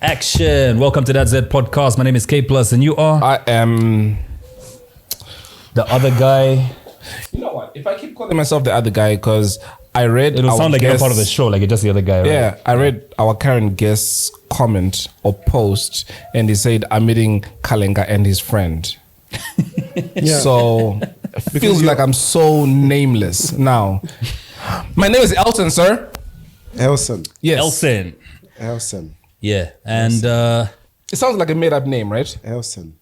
Action! Welcome to That Z podcast. My name is K Plus, and you are I am the other guy. You know what? If I keep calling myself the other guy, because I read, It'll sound like you're a part of the show, like you're just the other guy. Right? Yeah, I read our current guest's comment or post, and he said, "I'm meeting Kalenga and his friend." Yeah. So it feels like I'm so nameless now. My name is Elton, sir. Elson. Yes, Elson. Yeah, and It sounds like a made-up name, right? Elson.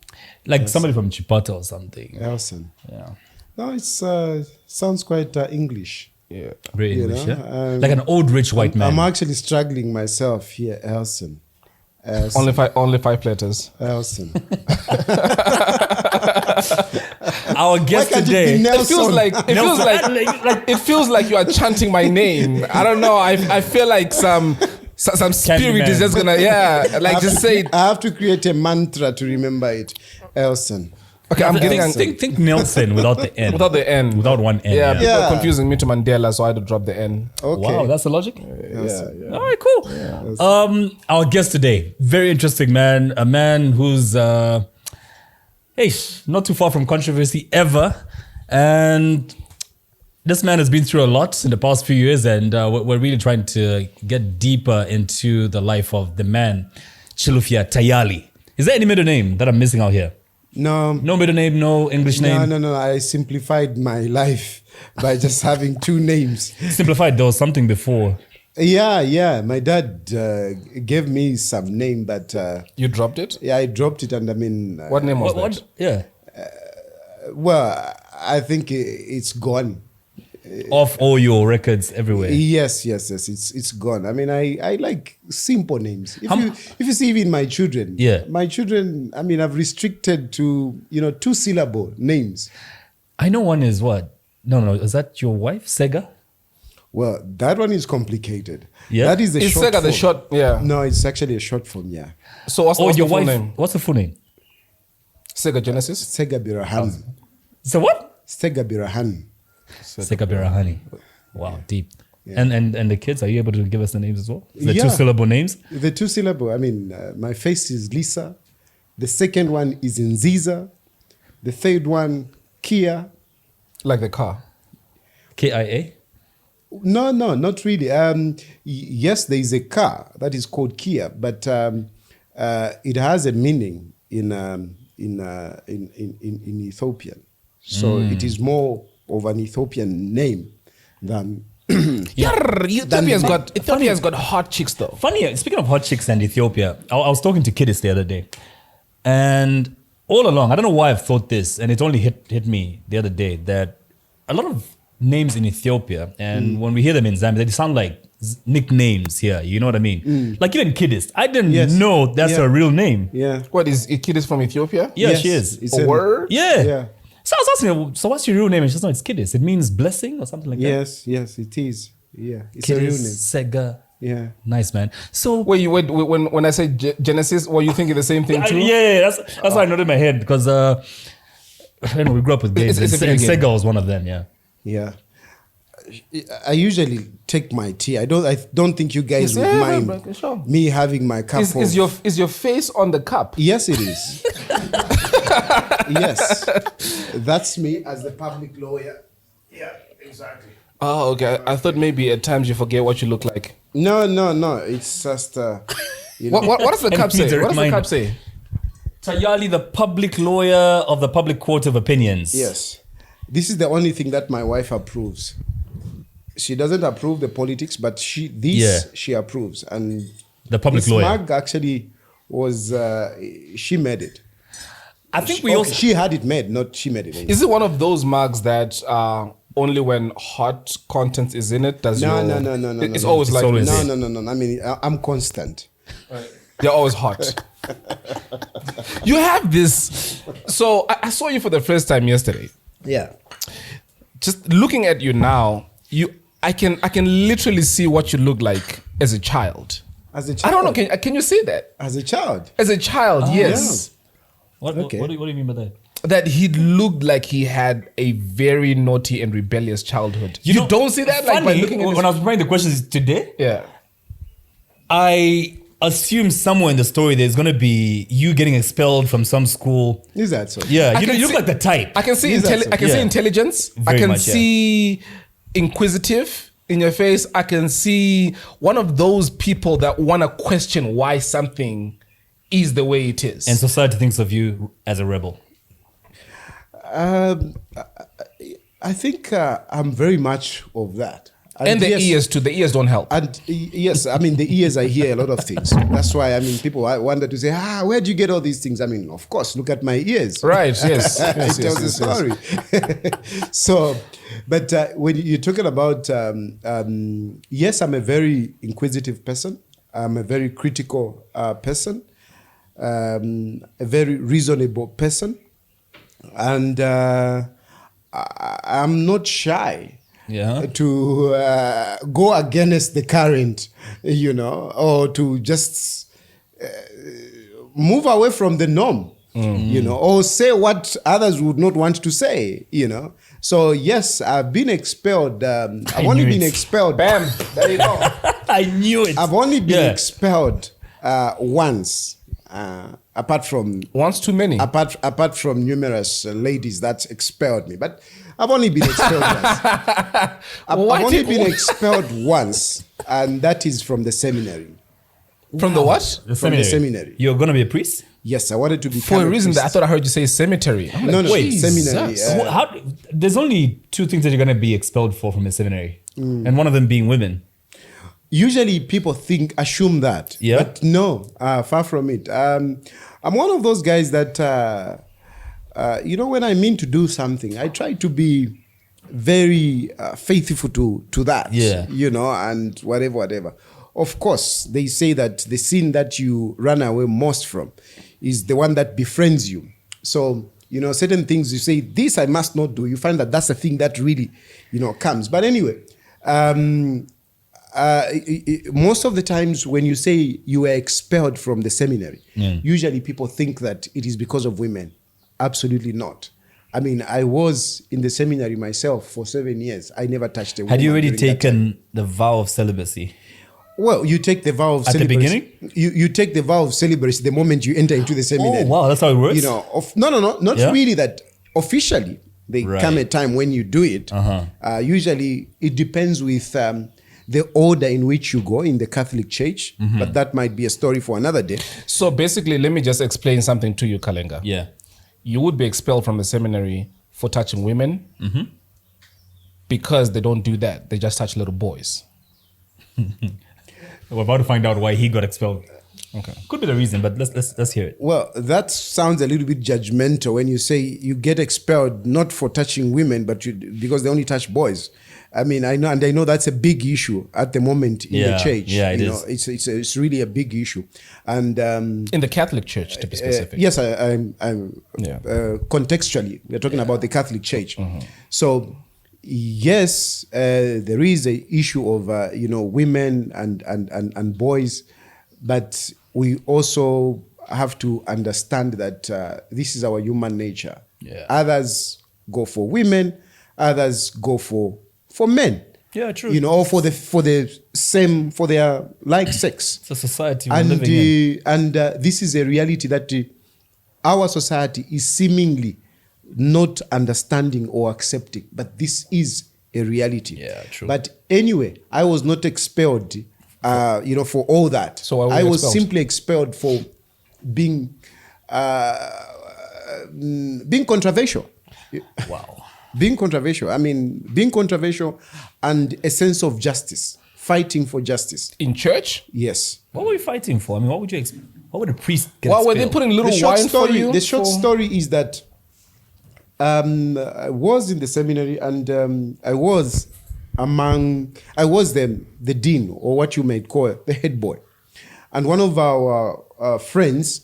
like somebody from Chipata or something. Elson. Yeah, No, it's sounds quite English. Yeah. very You English. know, Yeah, like an old rich white man. I'm actually struggling myself here, Elson. Only five letters. Elson. Our guest Why can't it be today. Nelson? It feels like you are chanting my name. I don't know. I feel like some spirit is just gonna just say it. I have to create a mantra to remember it. Elson. Okay, I'm getting think Nelson without the N. without the N. Without one N. Yeah, Yeah. people are confusing me to Mandela, so I had to drop the N. Okay. Wow, that's the logic. Elson. All right, cool. Our guest today, very interesting man, a man who's not too far from controversy ever, and this man has been through a lot in the past few years, and we're really trying to get deeper into the life of the man, Chilufya Tayali. Is there any middle name that I'm missing out here? No. No middle name, no English name. No. I simplified my life by just having two names. Simplified, there was something before. Yeah. My dad gave me some name, but You dropped it? yeah, I dropped it, and I mean, What name was that? What? Yeah. well, I think it's gone. Off all your records everywhere. Yes, it's gone. I mean, I like simple names. If you see even my children, my children, I mean, I've restricted to 2-syllable names. I know one is what? No, is that your wife, Sega? Well, that one is complicated. Yeah? That is the Is short Sega form. the short? Yeah. No, it's actually a short form. Yeah, So what's Your the full wife. name? What's the full name? Sega Genesis? Sega Birahan. So what? Sega Birahan. Sega Birahani. Wow, deep. Yeah. And the kids, are you able to give us the names as well? The Yeah. 2-syllable names? The 2-syllable. I mean, my face is Lisa. The second one is Nziza. The third one, Kia. Like the car. KIA? No, not really. Yes, there is a car that is called Kia, but it has a meaning in Ethiopian. So it is more of an Ethiopian name than. Ethiopia's got hot chicks though. Funny, speaking of hot chicks and Ethiopia, I was talking to Kiddis the other day. And all along, I don't know why I've thought this, and it only hit me the other day, that a lot of names in Ethiopia, and when we hear them in Zambia, they sound like nicknames here. You know what I mean? Like even Kiddis. I didn't know that's her real name. Yeah. What is Kid is from Ethiopia? Yeah, Yes, she is. it's A word? Yeah. Yeah. So I was asking her, so what's your real name? And she said, no, it's Kiddis. It means blessing or something like that. Yes, it is. Yeah, it's a real Kiddis, name. Sega. Yeah. Nice, man. So Wait, when I say Genesis, were you thinking the same thing too? yeah, that's why I nodded in my head, because we grew up with games, It's a and video game. Sega was one of them. Yeah. Yeah. I usually take my tea. I don't think you guys would mind sure. me having my cup of. Is your face on the cup? Yes, it is. Yes, that's me as the public lawyer. Yeah, exactly. Oh, okay. I thought maybe at times you forget what you look like. No. It's just What does the And cup say? Peter, What does the reminder. cup say? Tayali, the public lawyer of the Public Court of Opinions. Yes, this is the only thing that my wife approves. She doesn't approve the politics, but she approves. And The public this lawyer. mug actually was she made it. I think we also. She had it made, not she made it. Is it one of those mugs that only when hot content is in it does No. It's always like always- this. No. I mean, I'm constant. They're always hot. You have this So I saw you for the first time yesterday. Yeah. Just looking at you now, I can literally see what you look like as a child. As a child? I don't know. Can you see that? As a child? As a child, yes. Yeah. What do you mean by that? That he looked like he had a very naughty and rebellious childhood. You don't see that? Funny, like by looking at when I was preparing the questions today, yeah, I assume somewhere in the story there's going to be you getting expelled from some school. Is that so? Yeah, you look like the type. I can see see intelligence. Very I can much, see inquisitive in your face. I can see one of those people that want to question why something is the way it is. And society thinks of you as a rebel. I think I'm very much of that. And the ears too. The ears don't help. And yes, I mean, the ears, I hear a lot of things. That's why, I mean, people wonder to say, where do you get all these things? I mean, of course, look at my ears. Right, yes. It tells the story. So, but when you're talking about, yes, I'm a very inquisitive person. I'm a very critical person. A very reasonable person. And I'm not shy to go against the current, or to just move away from the norm, or say what others would not want to say, So yes, I've been expelled. I've only been expelled. Bam, there you go. I knew it. I've only been expelled once. Apart from once too many. Apart from numerous ladies that expelled me, but I've only been expelled once. I've only been expelled once, and that is from the seminary. From the what? From the seminary. You're gonna be a priest? Yes, I wanted to be. For a reason that I thought I heard you say cemetery. No, seminary. There's only two things that you're gonna be expelled from a seminary, and one of them being women. Usually people assume that, but no, far from it. I'm one of those guys that, when I mean to do something, I try to be very faithful to that, and whatever. Of course, they say that the sin that you run away most from is the one that befriends you. So, certain things you say, this I must not do. You find that that's the thing that really, comes. But anyway, most of the times when you say you were expelled from the seminary, usually people think that it is because of women. Absolutely not. I mean, I was in the seminary myself for 7 years. I never touched a woman. Had you already taken the vow of celibacy? Well, you take the vow of celibacy. At the beginning? You take the vow of celibacy the moment you enter into the seminary. Oh, wow, that's how it works? Not really that officially. There come a time when you do it. Usually it depends with the order in which you go in the Catholic Church, but that might be a story for another day. So basically, let me just explain something to you, Kalenga. Yeah. You would be expelled from the seminary for touching women because they don't do that. They just touch little boys. We're about to find out why he got expelled. Okay. Could be the reason, but let's hear it. Well, that sounds a little bit judgmental when you say you get expelled not for touching women, but because they only touch boys. I mean, I know that's a big issue at the moment in the church. Yeah, it is. It's really a big issue, and in the Catholic Church, to be specific. Yes, I'm contextually we're talking about the Catholic Church. So yes, there is a issue of women and boys, but we also have to understand that this is our human nature. Yeah. Others go for women, others go for men. Yeah, true. Or for their like sex. It's a society we're living in. And this is a reality that our society is seemingly not understanding or accepting, but this is a reality. Yeah, true. But anyway, I was not expelled, for all that. So I was simply expelled for being controversial. Wow. Being controversial. I mean, being controversial and a sense of justice, fighting for justice. In church? Yes. What were you fighting for? I mean, what would a priest get What expelled? were they putting little wine for you? The short story is that I was in the seminary and I was the dean, or what you might call the head boy. And one of our friends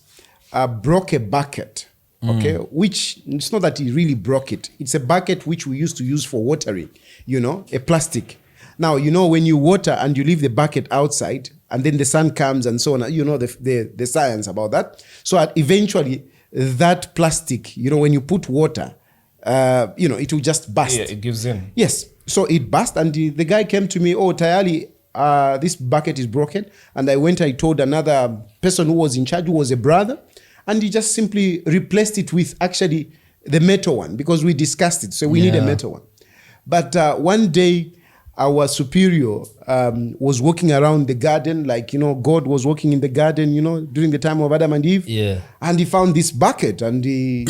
broke a bucket okay, which it's not that he really broke it. It's a bucket which we used to use for watering, a plastic. Now, when you water and you leave the bucket outside and then the sun comes and so on, the science about that. So eventually that plastic, when you put water, it will just burst. Yeah, it gives in. Yes. So it burst and the guy came to me, "Oh, Tayali, this bucket is broken." And I told another person who was in charge, who was a brother, and he just simply replaced it with actually the metal one because we discussed it. So we need a metal one. But one day our superior was walking around the garden, like, God was walking in the garden, during the time of Adam and Eve. Yeah. And he found this bucket and he,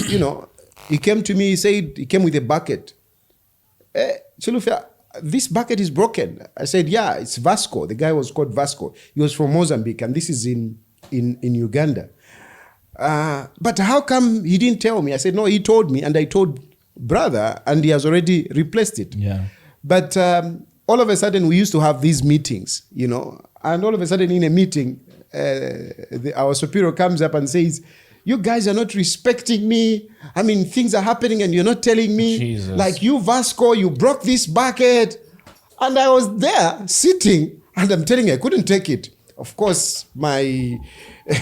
he came to me, he said, he came with a bucket. Chilufya, this bucket is broken. I said, yeah, it's Vasco. The guy was called Vasco. He was from Mozambique and this is in Uganda. But how come he didn't tell me? I said, no, he told me and I told brother and he has already replaced it. Yeah. But all of a sudden we used to have these meetings, and all of a sudden in a meeting, our superior comes up and says, "You guys are not respecting me. I mean, things are happening and you're not telling me. Jesus. Like you, Vasco, you broke this bucket." And I was there sitting and I'm telling you, I couldn't take it. Of course, my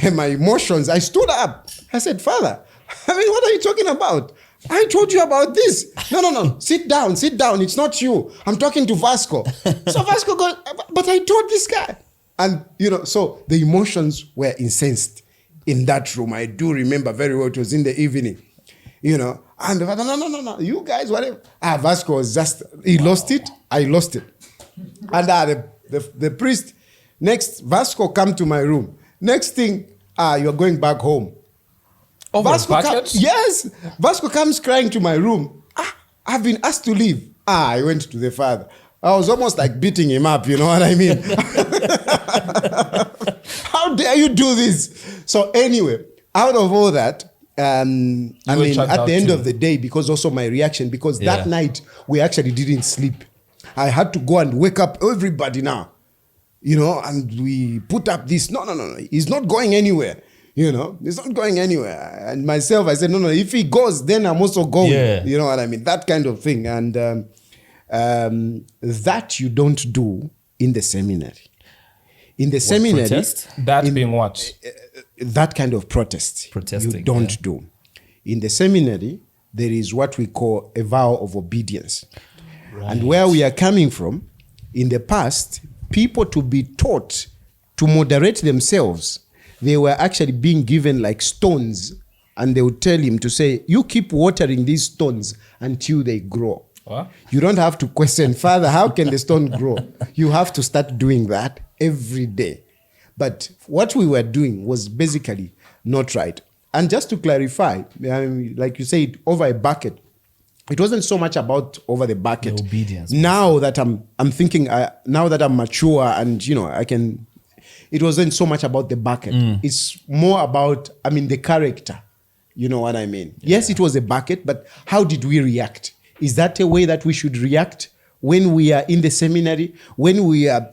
emotions, I stood up. I said, "Father, what are you talking about? I told you about this." No. Sit down. It's not you. I'm talking to Vasco. So Vasco goes, "But I told this guy." And, so the emotions were incensed in that room. I do remember very well. It was in the evening, and no. You guys, whatever. Vasco was he lost it. I lost it. And the priest, next, Vasco come to my room. Next thing, you're going back home. Vasco Vasco comes crying to my room. I've been asked to leave. I went to the father. I was almost like beating him up, you know what I mean? How dare you do this? So anyway, out of all that, at the end of the day, because also my reaction, because that night we actually didn't sleep. I had to go and wake up everybody now, and we put up this. No. He's not going anywhere. It's not going anywhere. And myself, I said, no, if he goes, then I'm also going. Yeah. You know what I mean? That kind of thing. And that you don't do in the seminary. In the seminary. Protest? That being what? That kind of protesting you don't do. In the seminary, there is what we call a vow of obedience. Right. And where we are coming from, in the past, people to be taught to moderate themselves, they were actually being given like stones, and they would tell him to say, "You keep watering these stones until they grow." What? You don't have to question, "Father, how can the stone grow?" You have to start doing that every day. But what we were doing was basically not right. And just to clarify, like you said, over a bucket, it wasn't so much about over the bucket. The obedience. Now that I'm thinking, now that I'm mature and, I can... It wasn't so much about the bucket. It's more about, the character. You know what I mean? Yeah. Yes, it was a bucket, but how did we react? Is that a way that we should react when we are in the seminary, when we are,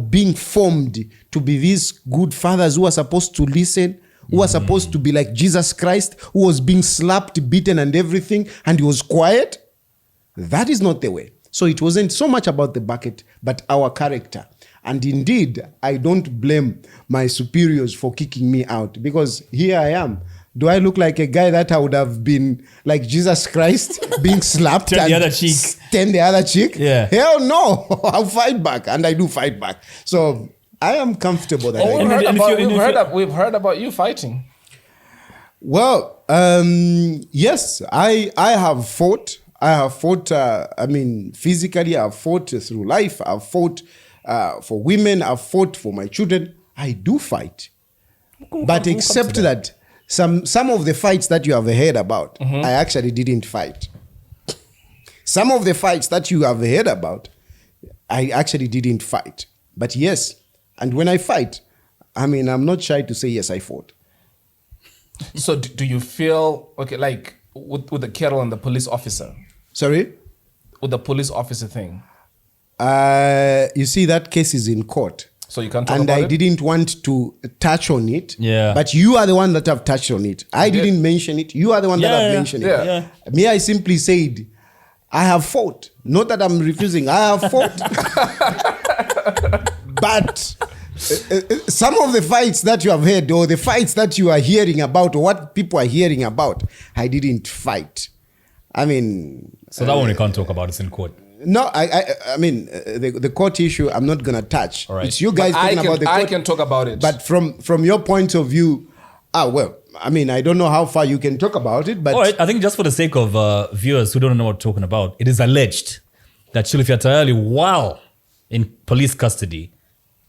being formed to be these good fathers who are supposed to listen, who are supposed to be like Jesus Christ, who was being slapped, beaten and everything, and he was quiet? That is not the way. So it wasn't so much about the bucket, but our character. And indeed, I don't blame my superiors for kicking me out, because here I am. Do I look like a guy that I would have been like Jesus Christ, being slapped Turn and the other cheek. turn the other cheek? Yeah. Hell no. I'll fight back, and I do fight back. So I am comfortable that We've heard about you fighting. Well, yes, I have fought. Physically, I've fought through life. I've fought for women. I've fought for my children. I do fight. But except that some of the fights that you have heard about, I actually didn't fight. Some of the fights that you have heard about, I actually didn't fight. But yes, and when I fight, I'm not shy to say, yes, I fought. So do you feel, okay, like with the kettle and the police officer? Sorry? With the police officer thing. You see, that case is in court. So you can't talk and about I it? didn't want to touch on it. Yeah. But you are the one that have touched on it. I didn't mention it. You are the one that have mentioned it. Yeah. Me, I simply said, I have fought. Not that I'm refusing. I have fought. But some of the fights that you have heard, or the fights that you are hearing about, or what people are hearing about, I didn't fight. I mean... So that one we can't talk about. It's in court. No, I mean, the court issue, I'm not going to touch. All right. It's you guys talking about the court. I can talk about it. But from your point of view, well, I mean, I don't know how far you can talk about it, but... All right, I think just for the sake of viewers who don't know what we're talking about, it is alleged that Chilufya Tayali, while in police custody,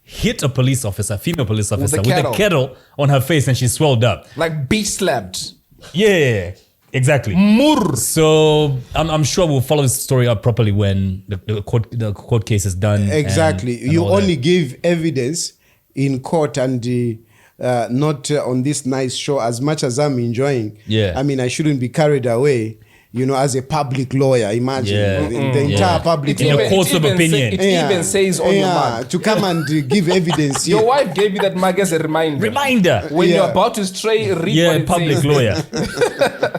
hit a police officer, female police officer, with a kettle on her face, and she swelled up. Like beast slapped. Yeah, exactly. Murr. So I'm sure we'll follow this story up properly when the court case is done. Exactly. and you all only that. give evidence in court and not on this nice show. As much as I'm enjoying, Yeah. I mean, I shouldn't be carried away, you know, as a public lawyer. Imagine Yeah. the entire public In your lawyer. course of opinion. It even says on your mug. to come and give evidence. Your here. wife gave you that mug as a reminder. Reminder. When Yeah. you're about to stray, read what Yeah, it public says. lawyer.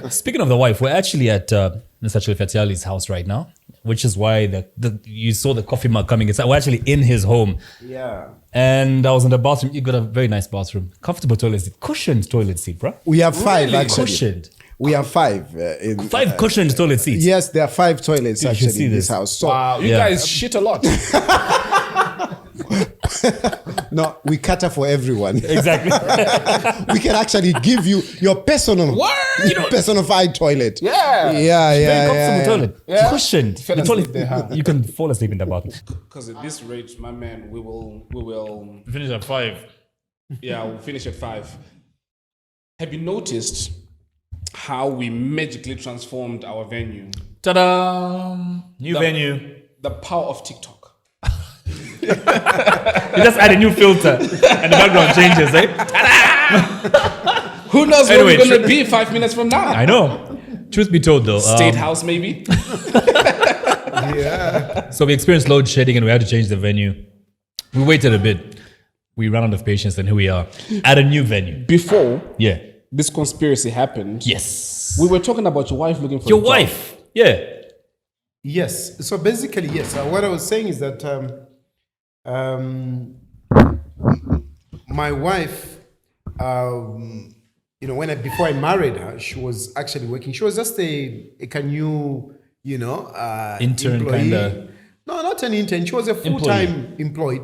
Speaking of the wife, we're actually at Mr. Chilufya Tayali's house right now, which is why you saw the coffee mug coming inside. We're actually in his home. Yeah. And I was in the bathroom. You got a very nice bathroom. Comfortable toilet seat. Cushioned toilet seat, bro. We have five, actually. Cushioned. We have five. In, 5 cushioned toilet seats. Yes, there are 5 toilets You should actually see in this this. house. So Wow, you Yeah. guys shit a lot. no, we cater for everyone. Exactly. We can actually give you your personal, personified toilet. Yeah. Yeah. Very comfortable toilet. Yeah. Cushioned. Fell The asleep toilet, there, huh? you can fall asleep in the bathroom. Because at this rate, my man, we will Finish at 5. we'll finish at 5. Have you noticed how we magically transformed our venue? Ta-da! New venue. The power of TikTok. You just add a new filter and the background changes, eh? Who knows Anyway, where we're gonna be 5 minutes from now? I know. Truth be told, though. State House, maybe. So we experienced load shedding and we had to change the venue. We waited a bit. We ran out of patience, and here we are at a new venue. Before Yeah. this conspiracy happened, Yes. we were talking about your wife looking for Your a job. wife. Yeah. Yes. So basically, yes. What I was saying is that my wife, you know, before I married her, she was actually working. She was just a canoe, you know, Intern employee. kinda. No, not an intern. She was a full-time employed.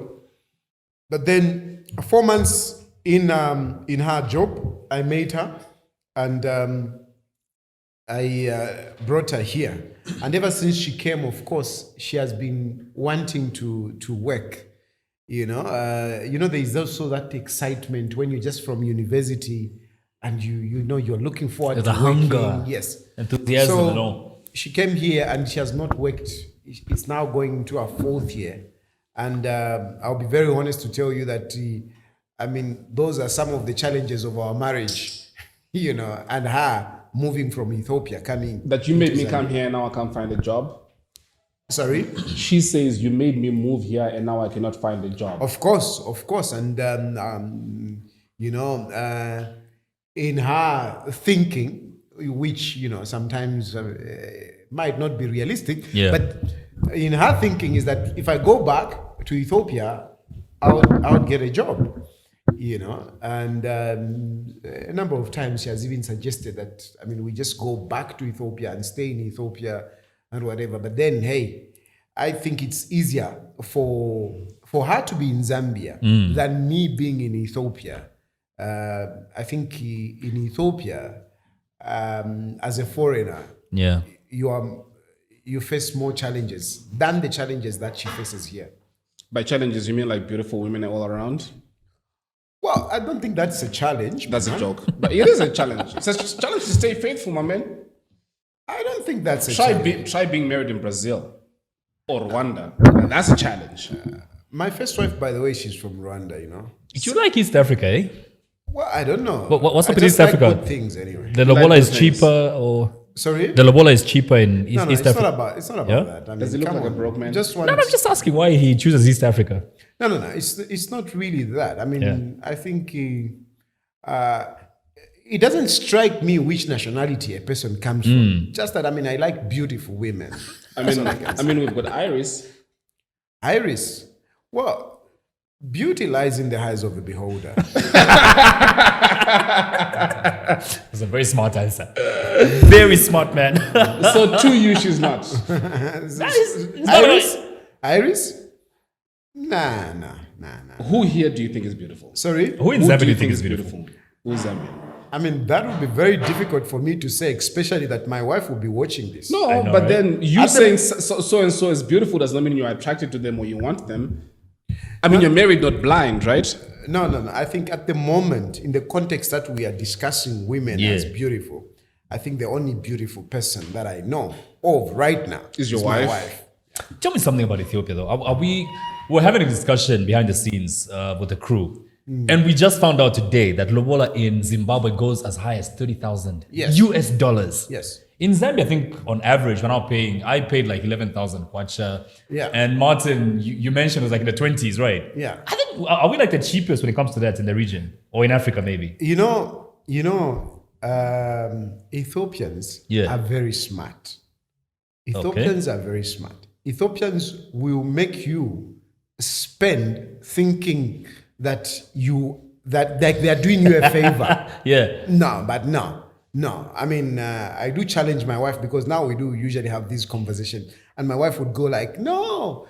But then 4 months in her job, I met her, and I brought her here. And ever since she came, of course, she has been wanting to work. You know, there is also that excitement when you're just from university and you know you're looking forward There's to a hunger. working. Yes, Enthusiasm so and all. she came here and she has not worked. It's now going into her 4th year, and I'll be very honest to tell you that I mean, those are some of the challenges of our marriage. You know, and her moving from Ethiopia coming. That you made into me come Zambia. here and now I can't find a job. Sorry. She says you made me move here and now I cannot find a job. Of course, and you know, in her thinking, which you know sometimes might not be realistic, Yeah. but in her thinking is that if I go back to Ethiopia, I would get a job, you know, and a number of times she has even suggested that we just go back to Ethiopia and stay in Ethiopia and whatever. But then, hey, I think it's easier for her to be in Zambia than me being in Ethiopia. I think in Ethiopia, as a foreigner, Yeah. you face more challenges than the challenges that she faces here. By challenges, you mean like beautiful women all around? Well, I don't think that's a challenge. That's man. a joke. But it is a challenge. It's a challenge to stay faithful, my man. I don't think that's a challenge. Try being married in Brazil or Rwanda. That's a challenge. My first wife, by the way, she's from Rwanda, you know. You like East Africa, eh? Well, I don't know. What's up I with just East Africa? Good things anyway. The Like lobola is those things. cheaper or... Sorry? The lobola is cheaper in No, East it's Africa. It's not about Yeah? that. I mean, Does he look come like a on. broke man? Just one. No, I'm just asking why he chooses East Africa. No. It's not really that. I mean, Yeah. I think it doesn't strike me which nationality a person comes from. Just that, I mean, I like beautiful women. I mean, we've got Iris. Iris, well, beauty lies in the eyes of the beholder. That's a very smart answer. Very smart man. So to you, she's not. Iris? Nah. Who here do you think is beautiful? Sorry? Who in Who Zambia do do you think is beautiful? Who's Zambian? I mean, that would be very difficult for me to say, especially that my wife will be watching this. No, I know, but right? then you saying so and so is beautiful does not mean you're attracted to them or you want them. I mean, you're married, not blind, right? No. I think at the moment, in the context that we are discussing women as beautiful, I think the only beautiful person that I know of right now Is your my wife? wife. Tell me something about Ethiopia, though. We're having a discussion behind the scenes with the crew. And we just found out today that lobola in Zimbabwe goes as high as 30,000 Yes. US dollars. Yes. In Zambia, I think on average, when I paid like 11,000 kwacha. Yeah. And Martin, you mentioned it was like in the 20s, right? Yeah. I think, are we like the cheapest when it comes to that in the region? Or in Africa, maybe? Ethiopians Yeah. are very smart. Ethiopians are very smart. Ethiopians will make you spend thinking that they are doing you a favor. Yeah. No. I mean, I do challenge my wife because now we do usually have this conversation, and my wife would go like, "No,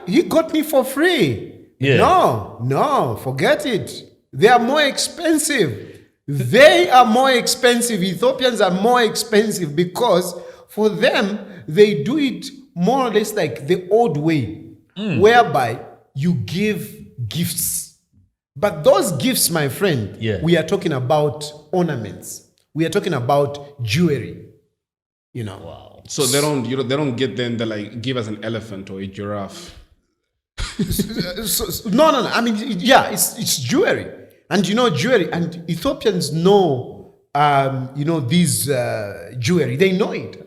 he got me for free. Yeah. No, forget it. They are more expensive. They are more expensive. Ethiopians are more expensive because for them they do it more or less like the old way, whereby you give gifts." But those gifts, my friend, we are talking about ornaments. We are talking about jewelry. Wow. So they don't get them. They like give us an elephant or a giraffe. No. I mean, it's jewelry, and jewelry, and Ethiopians know, these jewelry. They know it.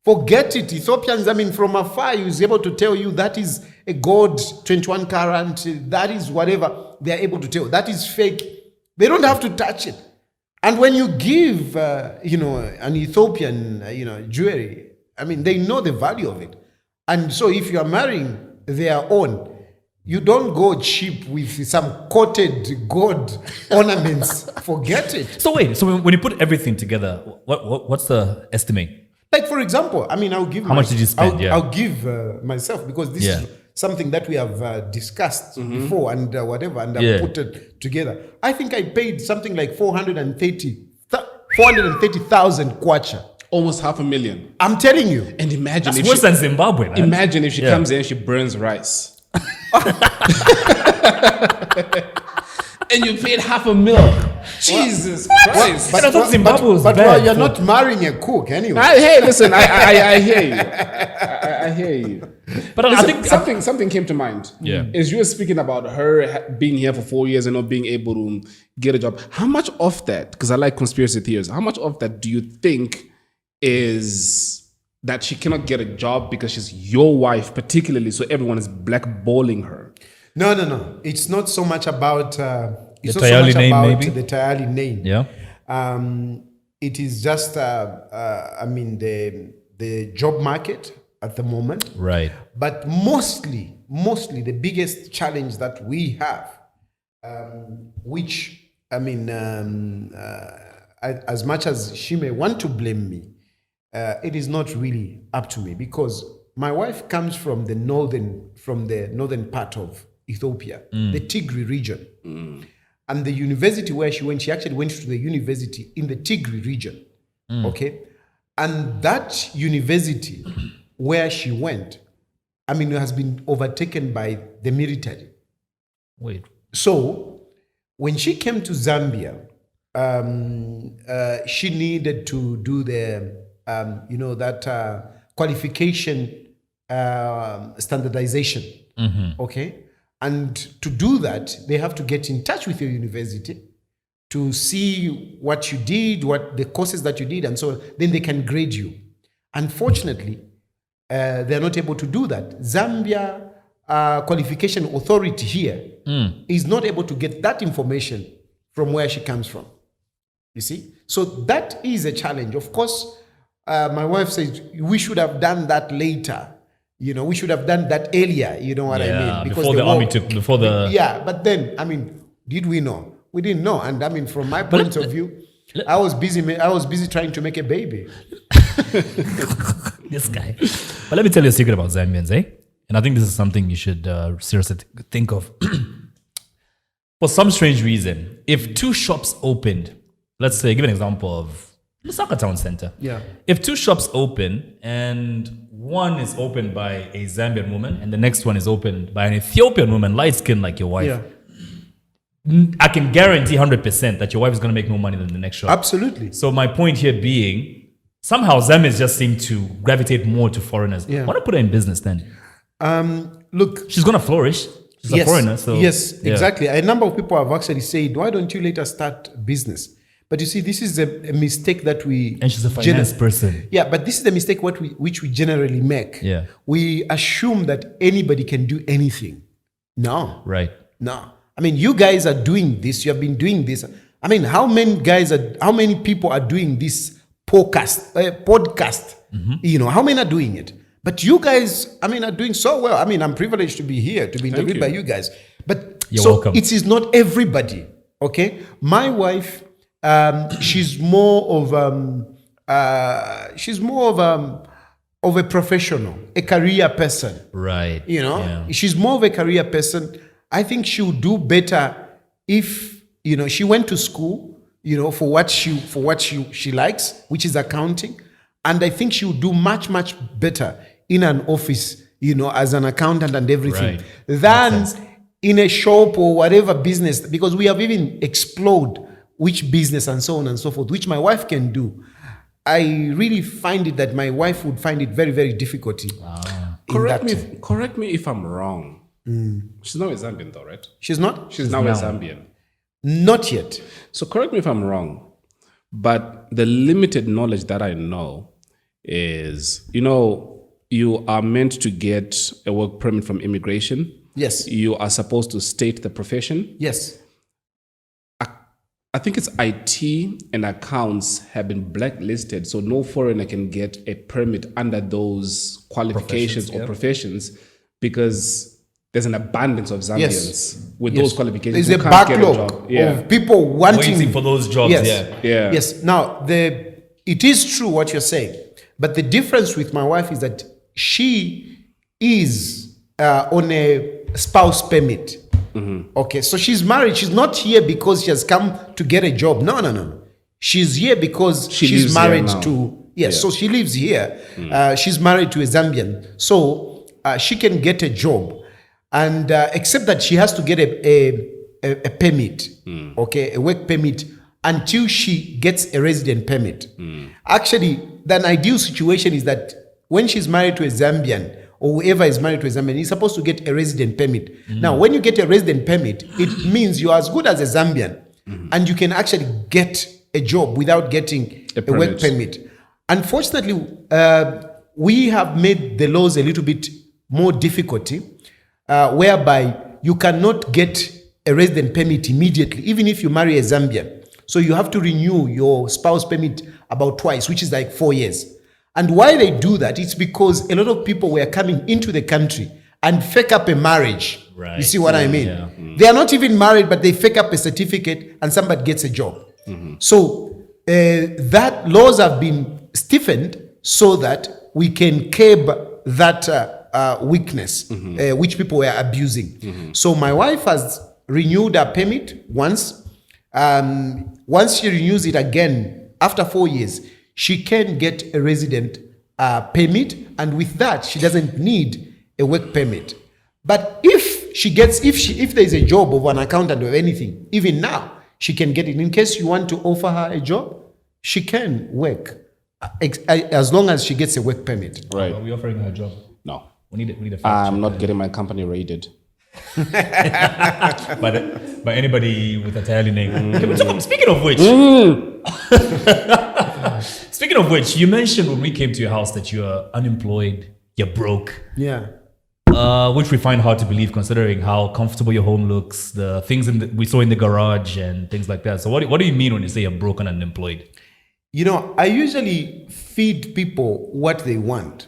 Forget it, Ethiopians. I mean, from afar, he's able to tell you that is a gold 21 karat. That is whatever they are able to tell. That is fake. They don't have to touch it. And when you give, an Ethiopian, jewelry, I mean, they know the value of it. And so if you are marrying their own, you don't go cheap with some coated gold ornaments. Forget it. So wait, so when you put everything together, what's the estimate? Like, for example, I mean, I'll give... How much did you spend? I'll give myself, because this is something that we have discussed before and whatever, and I've put it together. I think I paid something like 430,000 kwacha. Almost 500,000. I'm telling you. And imagine That's worse than Zimbabwe, man. Imagine if she comes in and she burns rice. And you paid 500,000. Jesus Christ. But I thought Zimbabwe was bad. You're not marrying a cook anyway. Hey, listen, I hear you. I hear you. But Listen, I think something came to mind. Yeah. As you were speaking about her being here for 4 years and not being able to get a job, how much of that, because I like conspiracy theories, how much of that do you think is that she cannot get a job because she's your wife, particularly, so everyone is blackballing her? No. It's not so much about the Tayali name, maybe? The Tayali name. Yeah. It is just the job market at the moment. Right. But mostly the biggest challenge that we have, which as much as she may want to blame me, it is not really up to me, because my wife comes from the northern part of Ethiopia, the Tigray region. And the university where she went, she actually went to the university in the Tigray region. Okay? And that university where she went, has been overtaken by the military. Wait. So when she came to Zambia, she needed to do the, qualification standardization. Okay? And to do that, they have to get in touch with your university to see what you did, what the courses that you did, and so then they can grade you. Unfortunately, they're not able to do that. Zambia Qualification Authority here is not able to get that information from where she comes from. You see? So that is a challenge. Of course, my wife says we should have done that later. You know, we should have done that earlier. You know what I mean? Before the army took, before the... Yeah, but then, I mean, did we know? We didn't know. And I mean, from my point of view, I was busy trying to make a baby. This guy. But let me tell you a secret about Zambians, eh? And I think this is something you should seriously think of. For some strange reason, if two shops opened, let's say, give an example of Lusaka Town Center. Yeah. If two shops open and one is opened by a Zambian woman and the next one is opened by an Ethiopian woman, light skinned like your wife, I can guarantee 100% that your wife is going to make more money than the next shop. Absolutely. So my point here being, somehow Zambians just seem to gravitate more to foreigners. Yeah. Why not put her in business then? Look, She's going to flourish. She's a foreigner. So yes, yeah. exactly. A number of people have actually said, why don't you later start business? But you see, this is a mistake that we... And she's a finance person. Yeah, but this is the mistake which we generally make. Yeah. We assume that anybody can do anything. No. Right. No. I mean, you guys are doing this. You have been doing this. I mean, how many people are doing this podcast? Mm-hmm. You know, how many are doing it? But you guys, I mean, are doing so well. I mean, I'm privileged to be here, to be interviewed by you guys. But You're so welcome. it is not everybody. Okay, my wife, she's more of a professional, a career person. Right. You know, Yeah. she's more of a career person. I think she would do better if, you know, she went to school, you know, for what she likes, which is accounting. And I think she would do much, much better in an office, you know, as an accountant and everything, Right. than Makes sense. in a shop or whatever business, because we have even explored which business and so on and so forth, which my wife can do. I really find it that my wife would find it very, very difficult. Correct me if I'm wrong. She's now a Zambian though, right? She's not? She's now a Zambian. Not yet. So correct me if I'm wrong, but the limited knowledge that I know is, you know, you are meant to get a work permit from immigration. Yes. You are supposed to state the profession. Yes. I think it's IT and accounts have been blacklisted, so no foreigner can get a permit under those qualifications or professions, because there's an abundance of Zambians with those qualifications. There's who a can't get backlog job. Yeah. of people Waiting for those jobs. Yes. Yeah. Yes. Now, it is true what you're saying, but the difference with my wife is that she is on a spouse permit. Okay, so she's married. She's not here because she has come to get a job. No. She's here because she's married to... Yes, so she lives here. She's married to a Zambian. So she can get a job. And except that she has to get a permit, okay, a work permit, until she gets a resident permit. Actually, the ideal situation is that when she's married to a Zambian, or whoever is married to a Zambian, he's supposed to get a resident permit. Now, when you get a resident permit, it means you're as good as a Zambian, and you can actually get a job without getting a work permit. Unfortunately, we have made the laws a little bit more difficult, whereby you cannot get a resident permit immediately, even if you marry a Zambian. So you have to renew your spouse permit about twice, which is like 4 years. And why they do that, it's because a lot of people were coming into the country and fake up a marriage. Right. You see what I mean? Yeah. They are not even married, but they fake up a certificate and somebody gets a job. So that laws have been stiffened so that we can curb that weakness, which people were abusing. So my wife has renewed her permit once. Once she renews it again, after 4 years, she can get a resident permit, and with that, she doesn't need a work permit. But if there is a job of an accountant or anything, even now, she can get it. In case you want to offer her a job, she can work as long as she gets a work permit. Right. Are we offering her a job? No. We need a fact I'm check not there. getting my company raided. by anybody with a Tayali name. Can we talk, speaking of which, you mentioned when we came to your house that you're unemployed, you're broke. Yeah. Which we find hard to believe considering how comfortable your home looks, the things we saw in the garage and things like that. So what do you mean when you say you're broke and unemployed? You know, I usually feed people what they want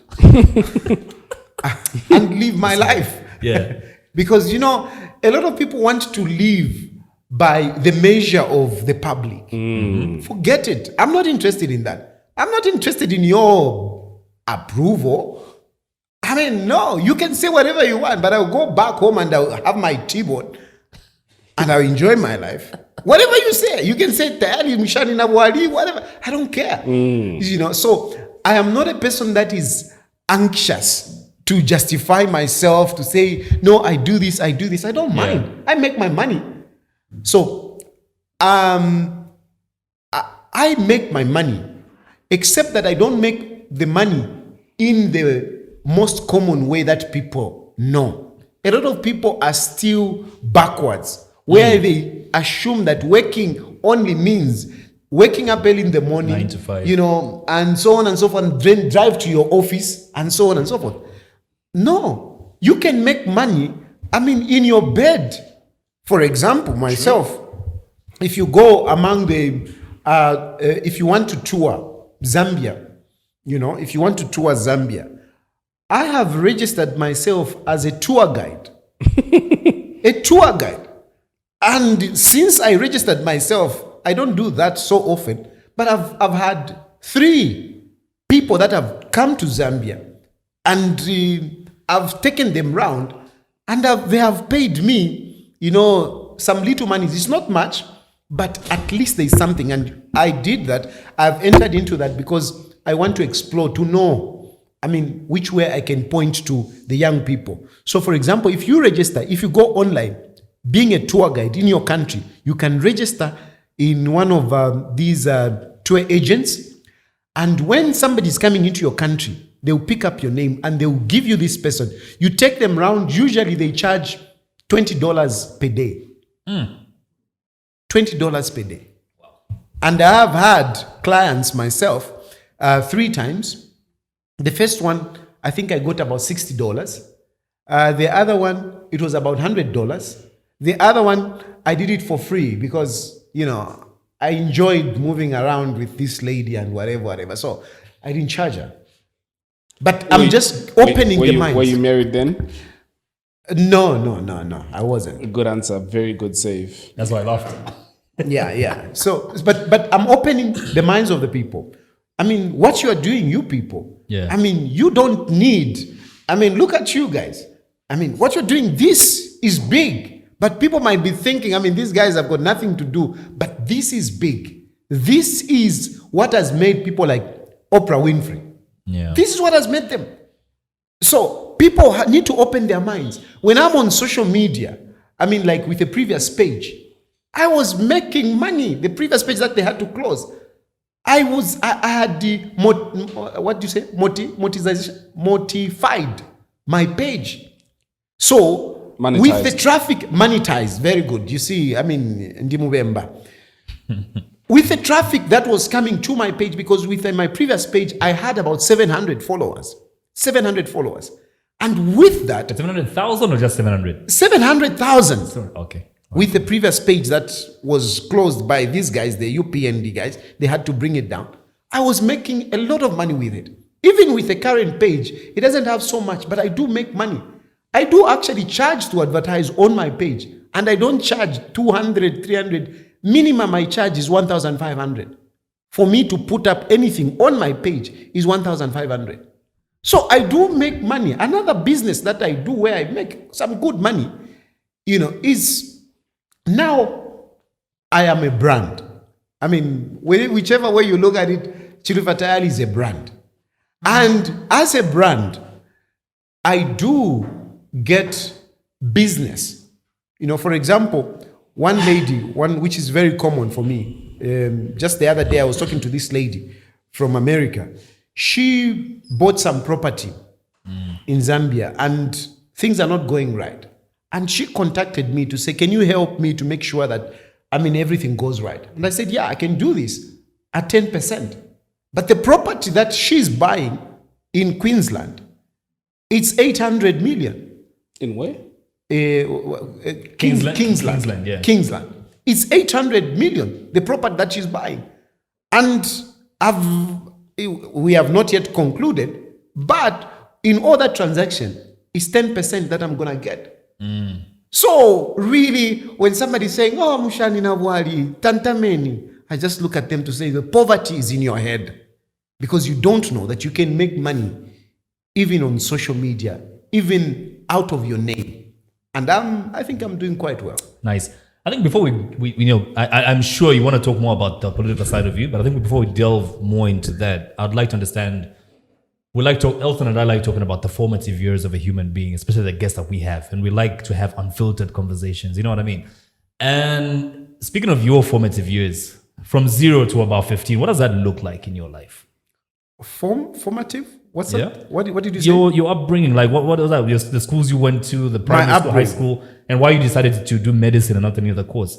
and live my life. Yeah. Because, you know, a lot of people want to live by the measure of the public. Forget it. I'm not interested in that. I'm not interested in your approval. I mean, no, you can say whatever you want, but I'll go back home and I'll have my T-board and I'll enjoy my life. Whatever you say, you can say Tayali, Mishani Nabwali, whatever. I don't care. You know, so I am not a person that is anxious to justify myself, to say, no, I do this. I don't mind. I make my money. So I make my money, except that I don't make the money in the most common way that people know. A lot of people are still backwards, where they assume that working only means waking up early in the morning, 9 to 5, you know, and so on and so forth, and then drive to your office and so on and so forth. No, you can make money, I mean, in your bed. For example, myself, if you go among the, if you want to tour Zambia, you know, if you want to tour Zambia, I have registered myself as a tour guide. A tour guide. And since I registered myself, I don't do that so often, but I've had 3 people that have come to Zambia, and I've taken them round, and they have paid me, you know, some little money. It's not much, but at least there's something. And I did that. I've entered into that because I want to explore, to know, I mean, which way I can point to the young people. So, for example, if you register, if you go online, being a tour guide in your country, you can register in one of these tour agents. And when somebody is coming into your country, they'll pick up your name and they'll give you this person. You take them around. Usually they charge $20 per day. $20 per day. And I have had clients myself 3 times. The first one, I think I got about $60. The other one, it was about $100. The other one, I did it for free because, you know, I enjoyed moving around with this lady and whatever. So I didn't charge her. But I'm just opening the minds. Were you married then? No. I wasn't. Good answer. Very good save. That's why I laughed. Yeah. So, but I'm opening the minds of the people. I mean, what you are doing, you people. Yeah. I mean, you don't need. I mean, look at you guys. I mean, what you're doing, this is big. But people might be thinking, I mean, these guys have got nothing to do. But this is big. This is what has made people like Oprah Winfrey. Yeah. This is what has made them. So people need to open their minds. When I'm on social media, I mean, like with the previous page, I was making money. The previous page that they had to close. I had the, what do you say? Motified my page. So, monetized. With the traffic, monetized, very good. You see, I mean, Ndimubemba. With the traffic that was coming to my page, because with my previous page, I had about 700 followers. 700 followers. And with that... 700,000 or just 700? 700,000. Okay. With the previous page that was closed by these guys, the UPND guys, they had to bring it down. I was making a lot of money with it. Even with the current page, it doesn't have so much, but I do make money. I do actually charge to advertise on my page, and I don't charge 200, 300. Minimum I charge is 1,500. For me to put up anything on my page is 1,500. So I do make money. Another business that I do where I make some good money, you know, is now I am a brand. I mean, whichever way you look at it, Chilufya Tayali is a brand. And as a brand, I do get business. You know, for example, one lady, which is very common for me, just the other day I was talking to this lady from America. She bought some property in Zambia and things are not going right. And she contacted me to say, can you help me to make sure that, everything goes right? And I said, yeah, I can do this at 10%. But the property that she's buying in Queensland, it's 800 million. In where? Kingsland, yeah. Kingsland. It's 800 million, the property that she's buying. And we have not yet concluded, but in all that transaction, it's 10% that I'm going to get. So really, when somebody's saying, oh, Mushani Nawali, Tantameni, I just look at them to say the poverty is in your head, because you don't know that you can make money even on social media, even out of your name. And I think I'm doing quite well. Nice. I think before we I'm sure you want to talk more about the political side of you, but I think before we delve more into that, I'd like to understand. Elton and I like talking about the formative years of a human being, especially the guests that we have, and we like to have unfiltered conversations. You know what I mean? And speaking of your formative years, from 0 to about 15, what does that look like in your life? Formative? What's Yeah. that? What did you say? Your upbringing, like what was that? The schools you went to, the primary school, high school, and why you decided to do medicine and not any other course?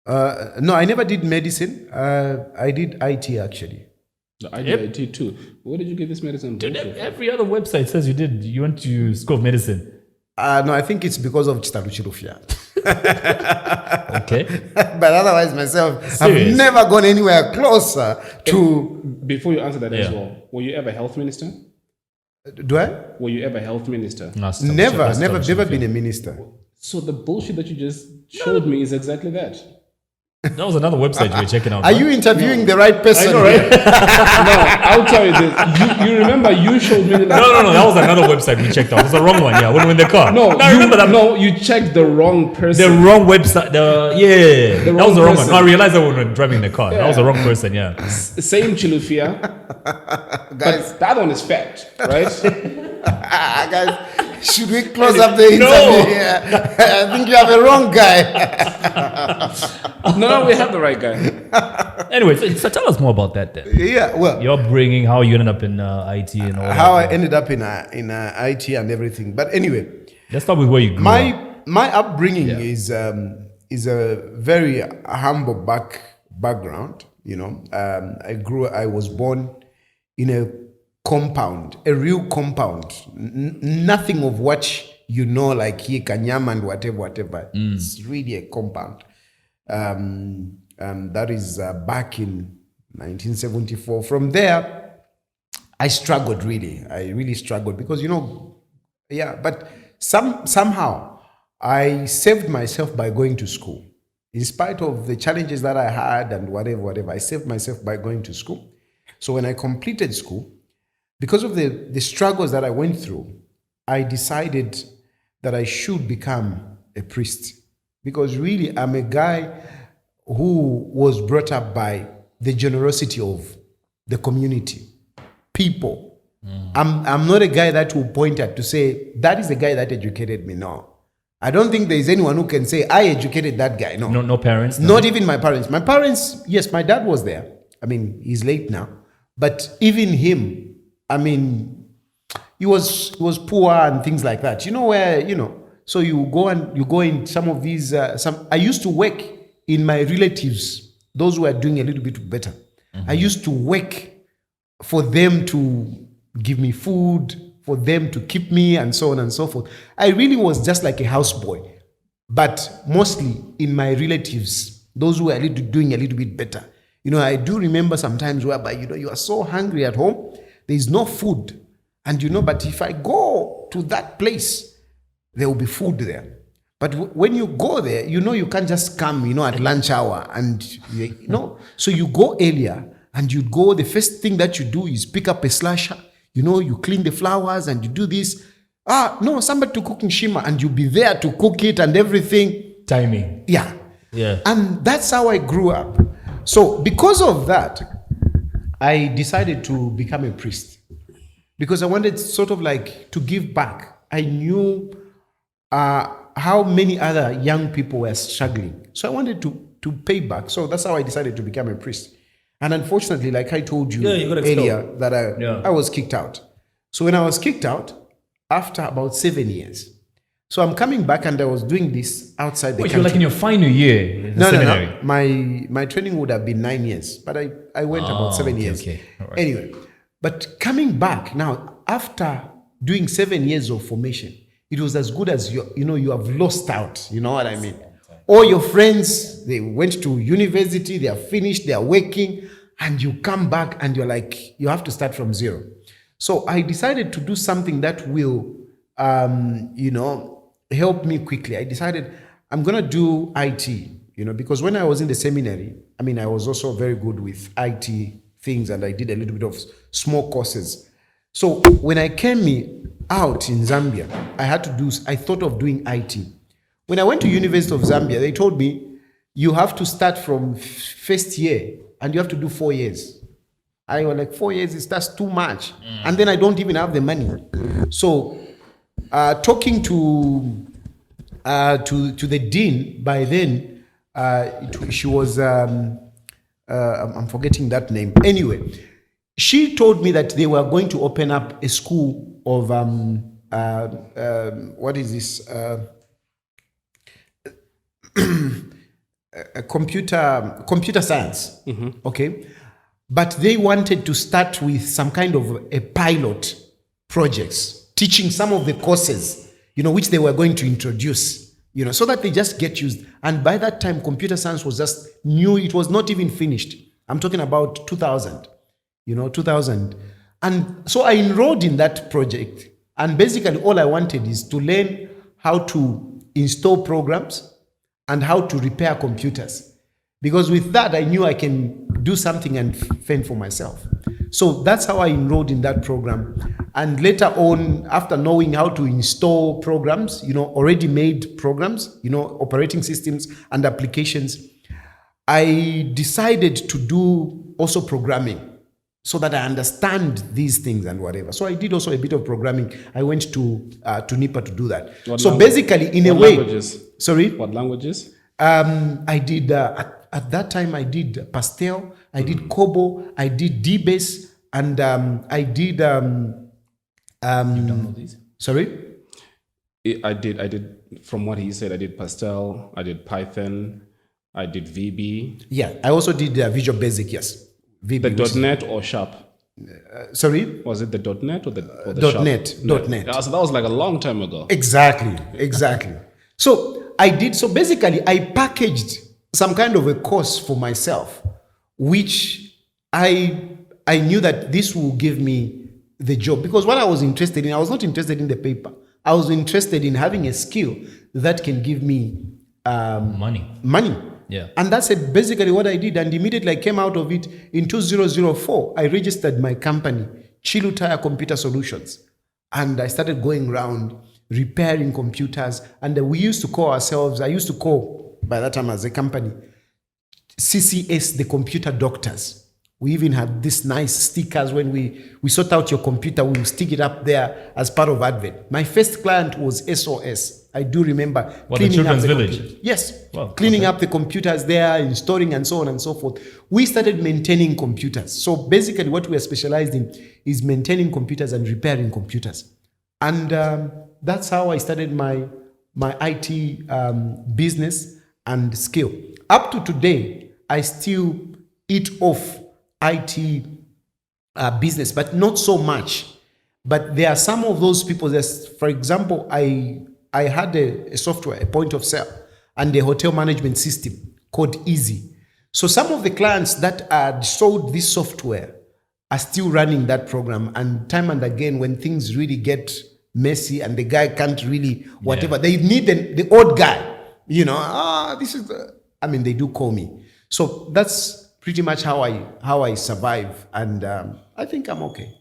No, I never did medicine. I did IT actually. I did IT too. Where did you get this medicine? Dude, every other website says you went to school of medicine. No, I think it's because of Chilufya. Okay. But otherwise, myself, Serious? I've never gone anywhere closer to. Before you answer that as Yeah. well, were you ever health minister? Do I? Were you ever health minister? No, stop, Never stop. been a minister. So the bullshit that you just showed me is exactly that. That was another website you were checking out. Are you interviewing the right person? I know, right? No, I'll tell you this. You remember you showed me that. No. That was another website we checked out. It was the wrong one. Yeah, when we were in the car. No, I remember that. No, you checked the wrong person. The wrong website. That was the wrong person. one. No, I realized that when we were driving the car. That was the wrong person. Yeah. Same Chilufya, Guys, but that one is fact, right? guys, should we close up the interview here? I think you have a wrong guy. No, we have the right guy. Anyway, so tell us more about that then. Yeah, well, Your upbringing, how you ended up in IT and all that. how I ended up in IT and everything. But anyway, Let's start with where you grew up. my upbringing is a very humble background. You know, I was born in a compound, a real compound. Nothing of what you know, like here Kanyama and whatever. It's really a compound. That is back in 1974. From there, I struggled really. I really struggled because but somehow I saved myself by going to school. In spite of the challenges that I had and whatever, I saved myself by going to school. So when I completed school, because of the struggles that I went through, I decided that I should become a priest. Because really, I'm a guy who was brought up by the generosity of the community, people. I'm not a guy that will point at to say, that is the guy that educated me. No. I don't think there is anyone who can say, I educated that guy. No. No parents? Not even my parents. My parents, yes, my dad was there. I mean, he's late now. But even him, I mean, he was poor and things like that. You know where, so you go in some of these, I used to work in my relatives, those who are doing a little bit better. I used to work for them to give me food, for them to keep me, and so on and so forth. I really was just like a houseboy, but mostly in my relatives, those who are doing a little bit better. I do remember sometimes whereby, you are so hungry at home, there is no food. And but if I go to that place, there will be food there. But when you go there, you can't just come, at lunch hour and, so you go earlier and you go, the first thing that you do is pick up a slasher, you clean the flowers and you do this. No, somebody to cook in Shima and you'll be there to cook it and everything. Timing. Yeah. Yeah. And that's how I grew up. So because of that, I decided to become a priest because I wanted sort of like to give back. I knew how many other young people were struggling. So I wanted to pay back. So that's how I decided to become a priest. And unfortunately, like I told you earlier, that I was kicked out. So when I was kicked out, after about 7 years, So I'm coming back and I was doing this outside the Wait, country. you're like in your final year in the No. seminary. My training would have been 9 years, but I went about 7 okay, years. okay. All right. Anyway, but coming back now, after doing 7 years of formation, it was as good as you have lost out. You know what I mean? All your friends, they went to university, they are finished, they are working, and you come back and you're like, you have to start from zero. So I decided to do something that will, help me quickly. I decided I'm going to do IT, because when I was in the seminary, I was also very good with IT things and I did a little bit of small courses. So when I came out in Zambia, I thought of doing IT. When I went to University of Zambia, they told me, you have to start from first year and you have to do 4 years. I was like, 4 years, that's too much. And then I don't even have the money. So talking to the dean, by then, she was, I'm forgetting that name. Anyway, she told me that they were going to open up a school of, what is this? Computer science, okay? But they wanted to start with some kind of a pilot projects, teaching some of the courses, which they were going to introduce, so that they just get used. And by that time, computer science was just new. It was not even finished. I'm talking about 2000, 2000. And so I enrolled in that project. And basically all I wanted is to learn how to install programs and how to repair computers. Because with that, I knew I can do something and fend for myself. So that's how I enrolled in that program. And later on, after knowing how to install programs, already made programs, operating systems and applications, I decided to do also programming so that I understand these things and whatever. So I did also a bit of programming. I went to NIPA to do that. Basically, in a way... Languages? Sorry? What languages? I did, at that time, I did Pastel, I did Kobo, I did DBase, and I did... these? Sorry? I did, from what he said, I did Pastel, I did Python, I did VB. Yeah, I also did Visual Basic, yes. VB, The .NET or Sharp? Sorry? Was it the .NET or the Sharp? .NET. Yeah, so that was like a long time ago. Exactly. So basically I packaged some kind of a course for myself, which I knew that this will give me the job. Because what I was interested in, I was not interested in the paper. I was interested in having a skill that can give me money. Yeah. And that's basically what I did. And immediately I came out of it in 2004. I registered my company, Chilufya Computer Solutions. And I started going around repairing computers. And we used to call ourselves, I used to call, by that time as a company, CCS, the computer doctors. We even had these nice stickers. When we sort out your computer, we will stick it up there as part of advert. My first client was SOS. I do remember the Children's Village? Computers. Yes. Wow, cleaning up the computers there, installing and so on and so forth. We started maintaining computers. So basically what we are specialized in is maintaining computers and repairing computers. And that's how I started my IT business and skill. Up to today, I still eat off IT business, but not so much. But there are some of those people that, for example, I had a software, a point of sale, and a hotel management system called Easy. So some of the clients that had sold this software are still running that program. And time and again, when things really get messy and the guy can't really, whatever, they need the old guy, they do call me. So that's pretty much how I survive. And I think I'm okay.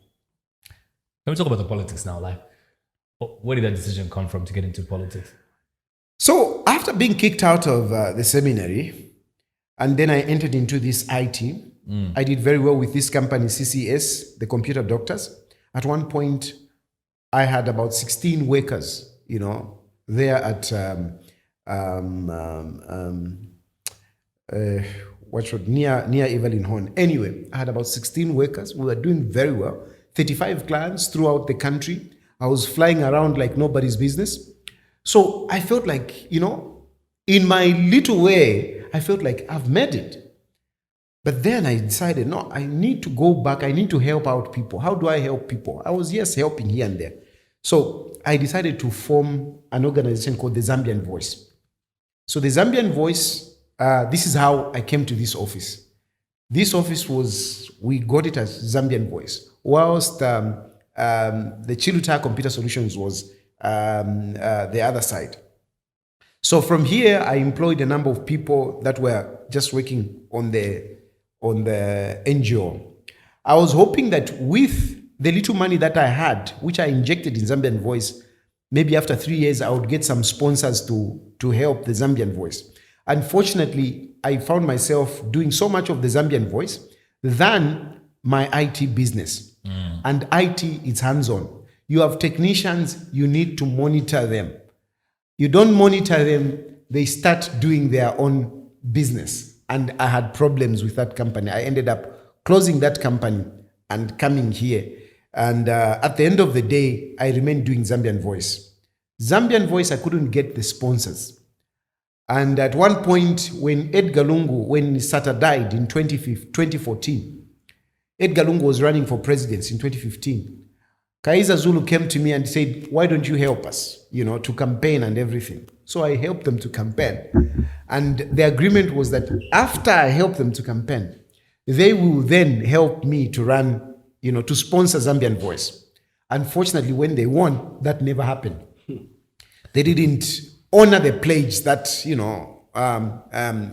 Let me talk about the politics now. Like, where did that decision come from to get into politics? So after being kicked out of the seminary, and then I entered into this IT, I did very well with this company, CCS, the computer doctors. At one point, I had about 16 workers, there at near Evelyn Horn. Anyway, I had about 16 workers. We were doing very well. 35 clients throughout the country. I was flying around like nobody's business. So I felt like, in my little way, I felt like I've made it. But then I decided, no, I need to go back. I need to help out people. How do I help people? I was, yes, helping here and there. So I decided to form an organization called the Zambian Voice. So the Zambian Voice, this is how I came to this office. This office we got it as Zambian Voice, whilst the Chilufya Computer Solutions was the other side. So from here, I employed a number of people that were just working on the NGO. I was hoping that with the little money that I had, which I injected in Zambian Voice, maybe after 3 years, I would get some sponsors to help the Zambian Voice. Unfortunately, I found myself doing so much of the Zambian Voice than my IT business. And IT is hands-on. You have technicians, you need to monitor them. You don't monitor them, they start doing their own business. And I had problems with that company. I ended up closing that company and coming here. And at the end of the day, I remained doing Zambian Voice. Zambian Voice, I couldn't get the sponsors. And at one point, when Edgar Lungu, when Sata died in 2014, Edgar Lungu was running for presidency in 2015. Kaiza Zulu came to me and said, why don't you help us, to campaign and everything. So I helped them to campaign. And the agreement was that after I helped them to campaign, they will then help me to run, to sponsor Zambian Voice. Unfortunately, when they won, that never happened. They didn't honor the pledge that,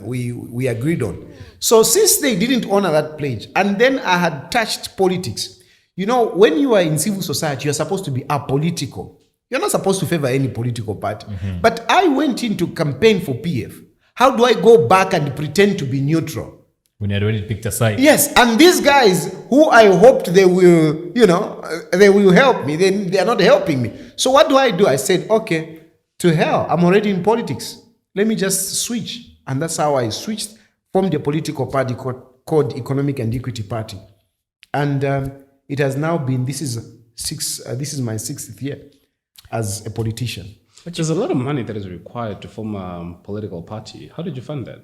we agreed on. So since they didn't honor that pledge, and then I had touched politics, when you are in civil society, you're supposed to be apolitical. You're not supposed to favor any political party. But I went in to campaign for PF. How do I go back and pretend to be neutral? When you had already picked a side. Yes, and these guys who I hoped they will, they will help me, they are not helping me. So what do? I said, okay, to hell, I'm already in politics. Let me just switch. And that's how I switched, formed a political party called Economic and Equity Party. And it has now been, this is my 6th year as a politician. But there's a lot of money that is required to form a political party. How did you fund that?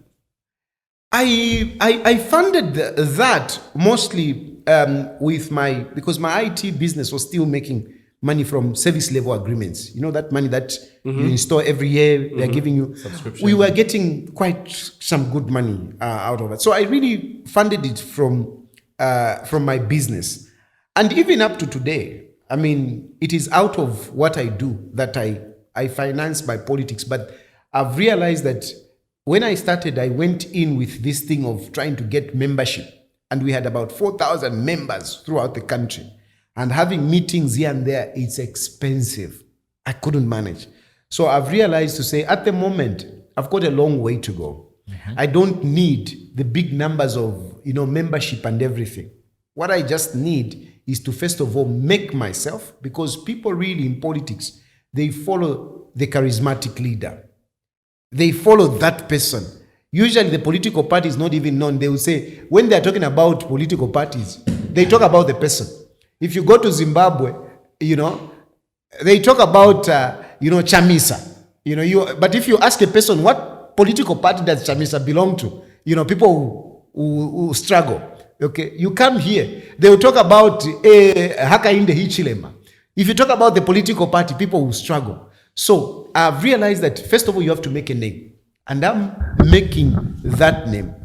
I funded that mostly because my IT business was still making money from service level agreements. That money that you install every year, they're giving you. Subscription. We were getting quite some good money out of it. So I really funded it from my business. And even up to today, it is out of what I do that I finance my politics. But I've realized that when I started, I went in with this thing of trying to get membership. And we had about 4,000 members throughout the country. And having meetings here and there, it's expensive. I couldn't manage. So I've realized to say, at the moment, I've got a long way to go. I don't need the big numbers of, membership and everything. What I just need is to, first of all, make myself, because people really in politics, they follow the charismatic leader. They follow that person. Usually the political party is not even known. They will say, when they're talking about political parties, they talk about the person. If you go to Zimbabwe, they talk about, Chamisa. But if you ask a person, what political party does Chamisa belong to? People who struggle. Okay, you come here, they will talk about Hakainde Hichilema. If you talk about the political party, people will struggle. So I've realized that, first of all, you have to make a name. And I'm making that name.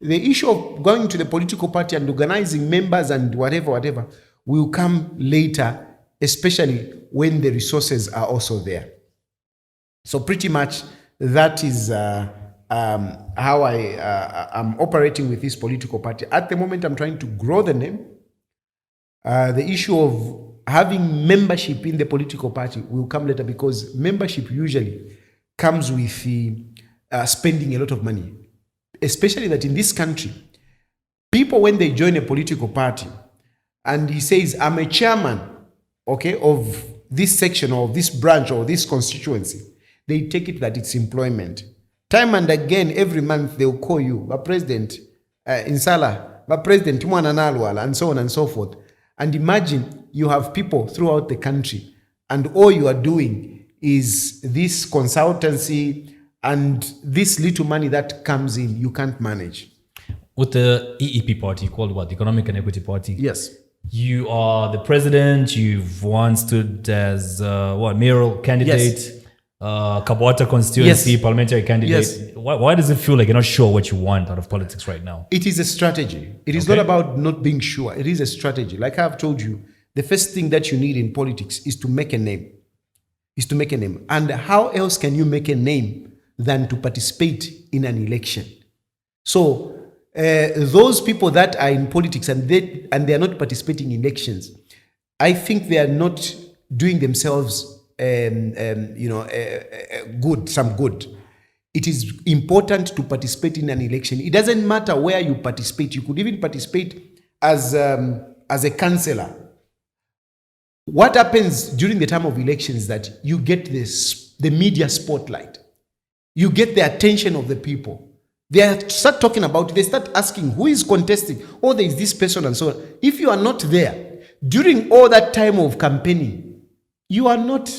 The issue of going to the political party and organizing members and whatever, will come later, especially when the resources are also there. So pretty much that is how I'm operating with this political party. At the moment, I'm trying to grow the name. The issue of having membership in the political party will come later, because membership usually comes with spending a lot of money. Especially that in this country, people, when they join a political party and he says, I'm a chairman, of this section or this branch or this constituency, they take it that it's employment. Time and again, every month, they'll call you, President Insala, President Mwananalwala, and so on and so forth. And imagine you have people throughout the country, and all you are doing is this consultancy and this little money that comes in, you can't manage. With the EEP party, called what? The Economic and Equity Party. Yes. You are the president. You've once stood as mayoral candidate, Yes. Kabwata constituency, Yes. parliamentary candidate. Yes. Why does it feel like you're not sure what you want out of politics right now? It is a strategy. It is Okay. not about not being sure. It is a strategy. Like I've told you, the first thing that you need in politics is to make a name. And how else can you make a name than to participate in an election? So those people that are in politics and they are not participating in elections, I think they are not doing themselves good. It is important to participate in an election. It doesn't matter where you participate. You could even participate as a councillor. What happens during the time of elections is that you get the media spotlight. You get the attention of the people. They start talking about it. They start asking who is contesting. Oh, there is this person and so on. If you are not there during all that time of campaigning, you are not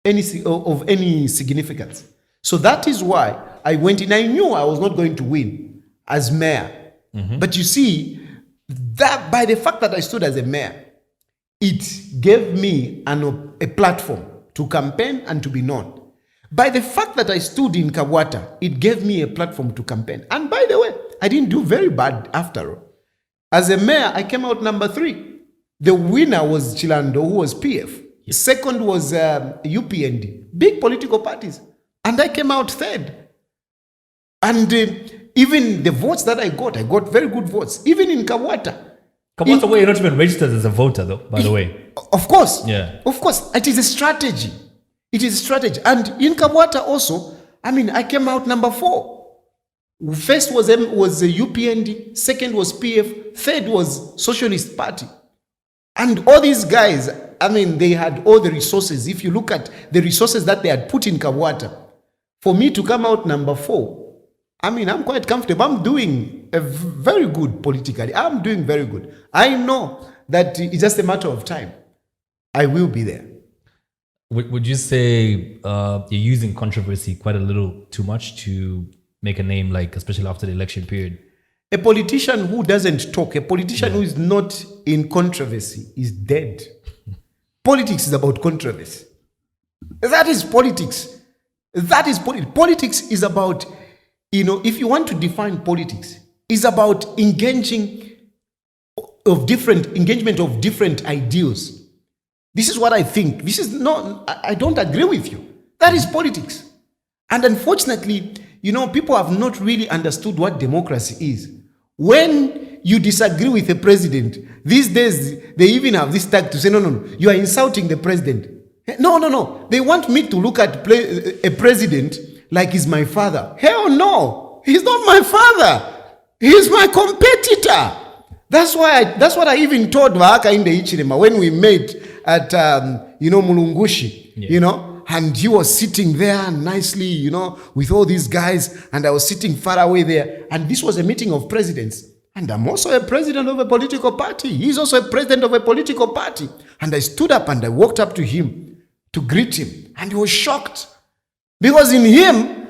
of any significance. So that is why I went in. I knew I was not going to win as mayor. Mm-hmm. But you see, that by the fact that I stood as a mayor, it gave me a platform to campaign and to be known. By the fact that I stood in Kabwata, it gave me a platform to campaign. And by the way, I didn't do very bad after all. As a mayor, I came out number 3. The winner was Chilando, who was PF. Yes. Second was UPND, big political parties. And I came out 3rd. And even the votes that I got very good votes, even in Kabwata. Kabwata, where you're not even registered as a voter, though, by the way. Of course. Yeah. Of course. It is a strategy. It is a strategy. And in Kabwata also, I came out number 4. First was UPND, second was PF, third was Socialist Party. And all these guys, they had all the resources. If you look at the resources that they had put in Kabwata, for me to come out number 4, I'm quite comfortable. I'm doing very good politically. I'm doing very good. I know that it's just a matter of time. I will be there. Would you say you're using controversy quite a little too much to make a name, like especially after the election period? A politician who doesn't talk, a politician who is not in controversy is dead. Politics is about controversy. That is politics. Politics is about, if you want to define politics, it's about engagement of different ideals. This is what I think. I don't agree with you. That is politics. And unfortunately, people have not really understood what democracy is. When you disagree with a president, these days, they even have this tag to say, no, you are insulting the president. No. They want me to look at a president like he's my father. Hell no. He's not my father. He's my competitor. That's what I even told Vaaka in the Ichirema when we met at, Mulungushi, and he was sitting there nicely, with all these guys, and I was sitting far away there. And this was a meeting of presidents. And I'm also a president of a political party. He's also a president of a political party. And I stood up and I walked up to him to greet him. And he was shocked. Because in him,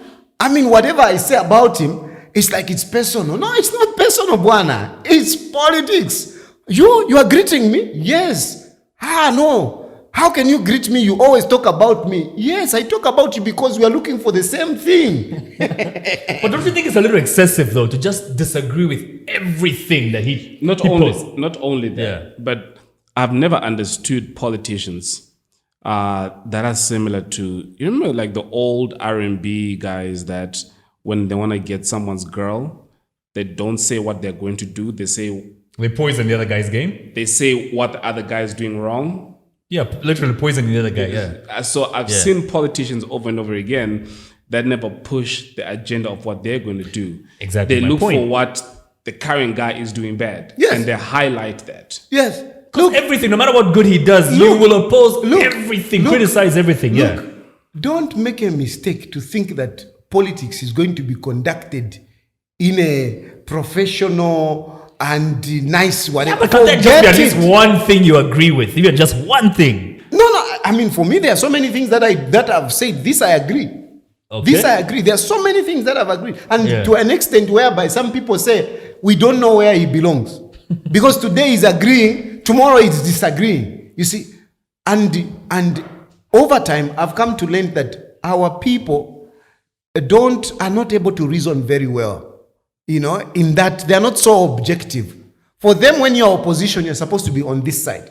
whatever I say about him, it's like it's personal. No, it's not personal, Bwana. It's politics. You are greeting me? Yes. No. How can you greet me? You always talk about me. Yes, I talk about you because we are looking for the same thing. But don't you think it's a little excessive, though, to just disagree with everything that he Not only that, Yeah. but I've never understood politicians that are similar to, you remember like the old R&B guys that when they want to get someone's girl, they don't say what they're going to do. They poison the other guy's game? They say what the other guy is doing wrong. Yeah, literally poisoning the other guy, yeah. So I've seen politicians over and over again that never push the agenda of what they're going to do. Exactly. They my look point. for what the current guy is doing bad. Yes. And they highlight that. Yes. Because everything, no matter what good he does, you will oppose everything, criticize everything, Don't make a mistake to think that politics is going to be conducted in a professional and nice whatever. But can there just be at least one thing you agree with? Even just one thing. No, I mean, for me, there are so many things that I've said. This I agree. Okay. This I agree. There are so many things that I've agreed. And Yeah. to an extent whereby some people say, we don't know where he belongs. Because today he's agreeing, tomorrow he's disagreeing. You see? And over time, I've come to learn that our people are not able to reason very well. You know, in that they're not so objective. For them, when you're opposition, you're supposed to be on this side.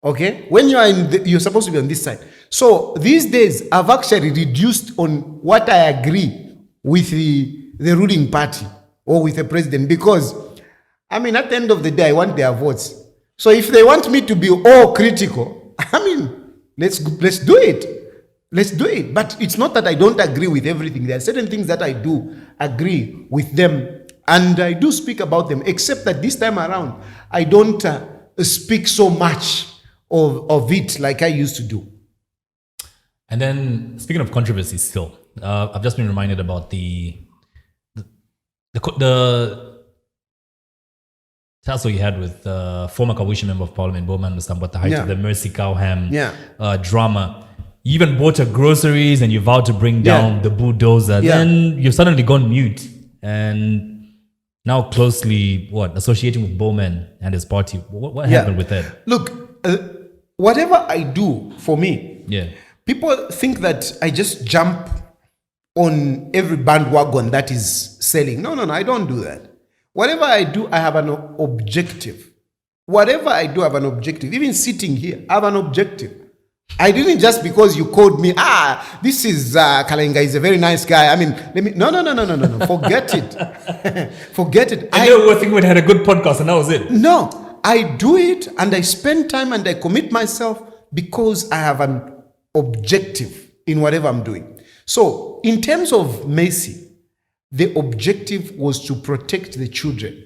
Okay? When you're supposed to be on this side. So these days, I've actually reduced on what I agree with the ruling party or with the president, because, I mean, at the end of the day, I want their votes. So if they want me to be all critical, I mean, let's do it. Let's do it. But it's not that I don't agree with everything. There are certain things that I do agree with them, and I do speak about them, except that this time around, I don't speak so much of it like I used to do. And then, speaking of controversy still, I've just been reminded about the tussle you had with former Kawishi Member of Parliament, Bowman Musamba, at the height of the Mercy Cowham drama. You even bought her groceries and you vowed to bring down the bulldozer. Then you've suddenly gone mute and now closely, associating with Bowman and his party. What happened with that? Look, whatever I do, for me, people think that I just jump on every bandwagon that is selling. No, I don't do that. Whatever I do, I have an objective. Whatever I do, I have an objective. Even sitting here, I have an objective. I didn't just because you called me, this is Kalenga, he's a very nice guy. I mean, no. Forget it. Forget it. I know we were thinking we had a good podcast and that was it. No, I do it and I spend time and I commit myself because I have an objective in whatever I'm doing. So, in terms of Mercy, the objective was to protect the children,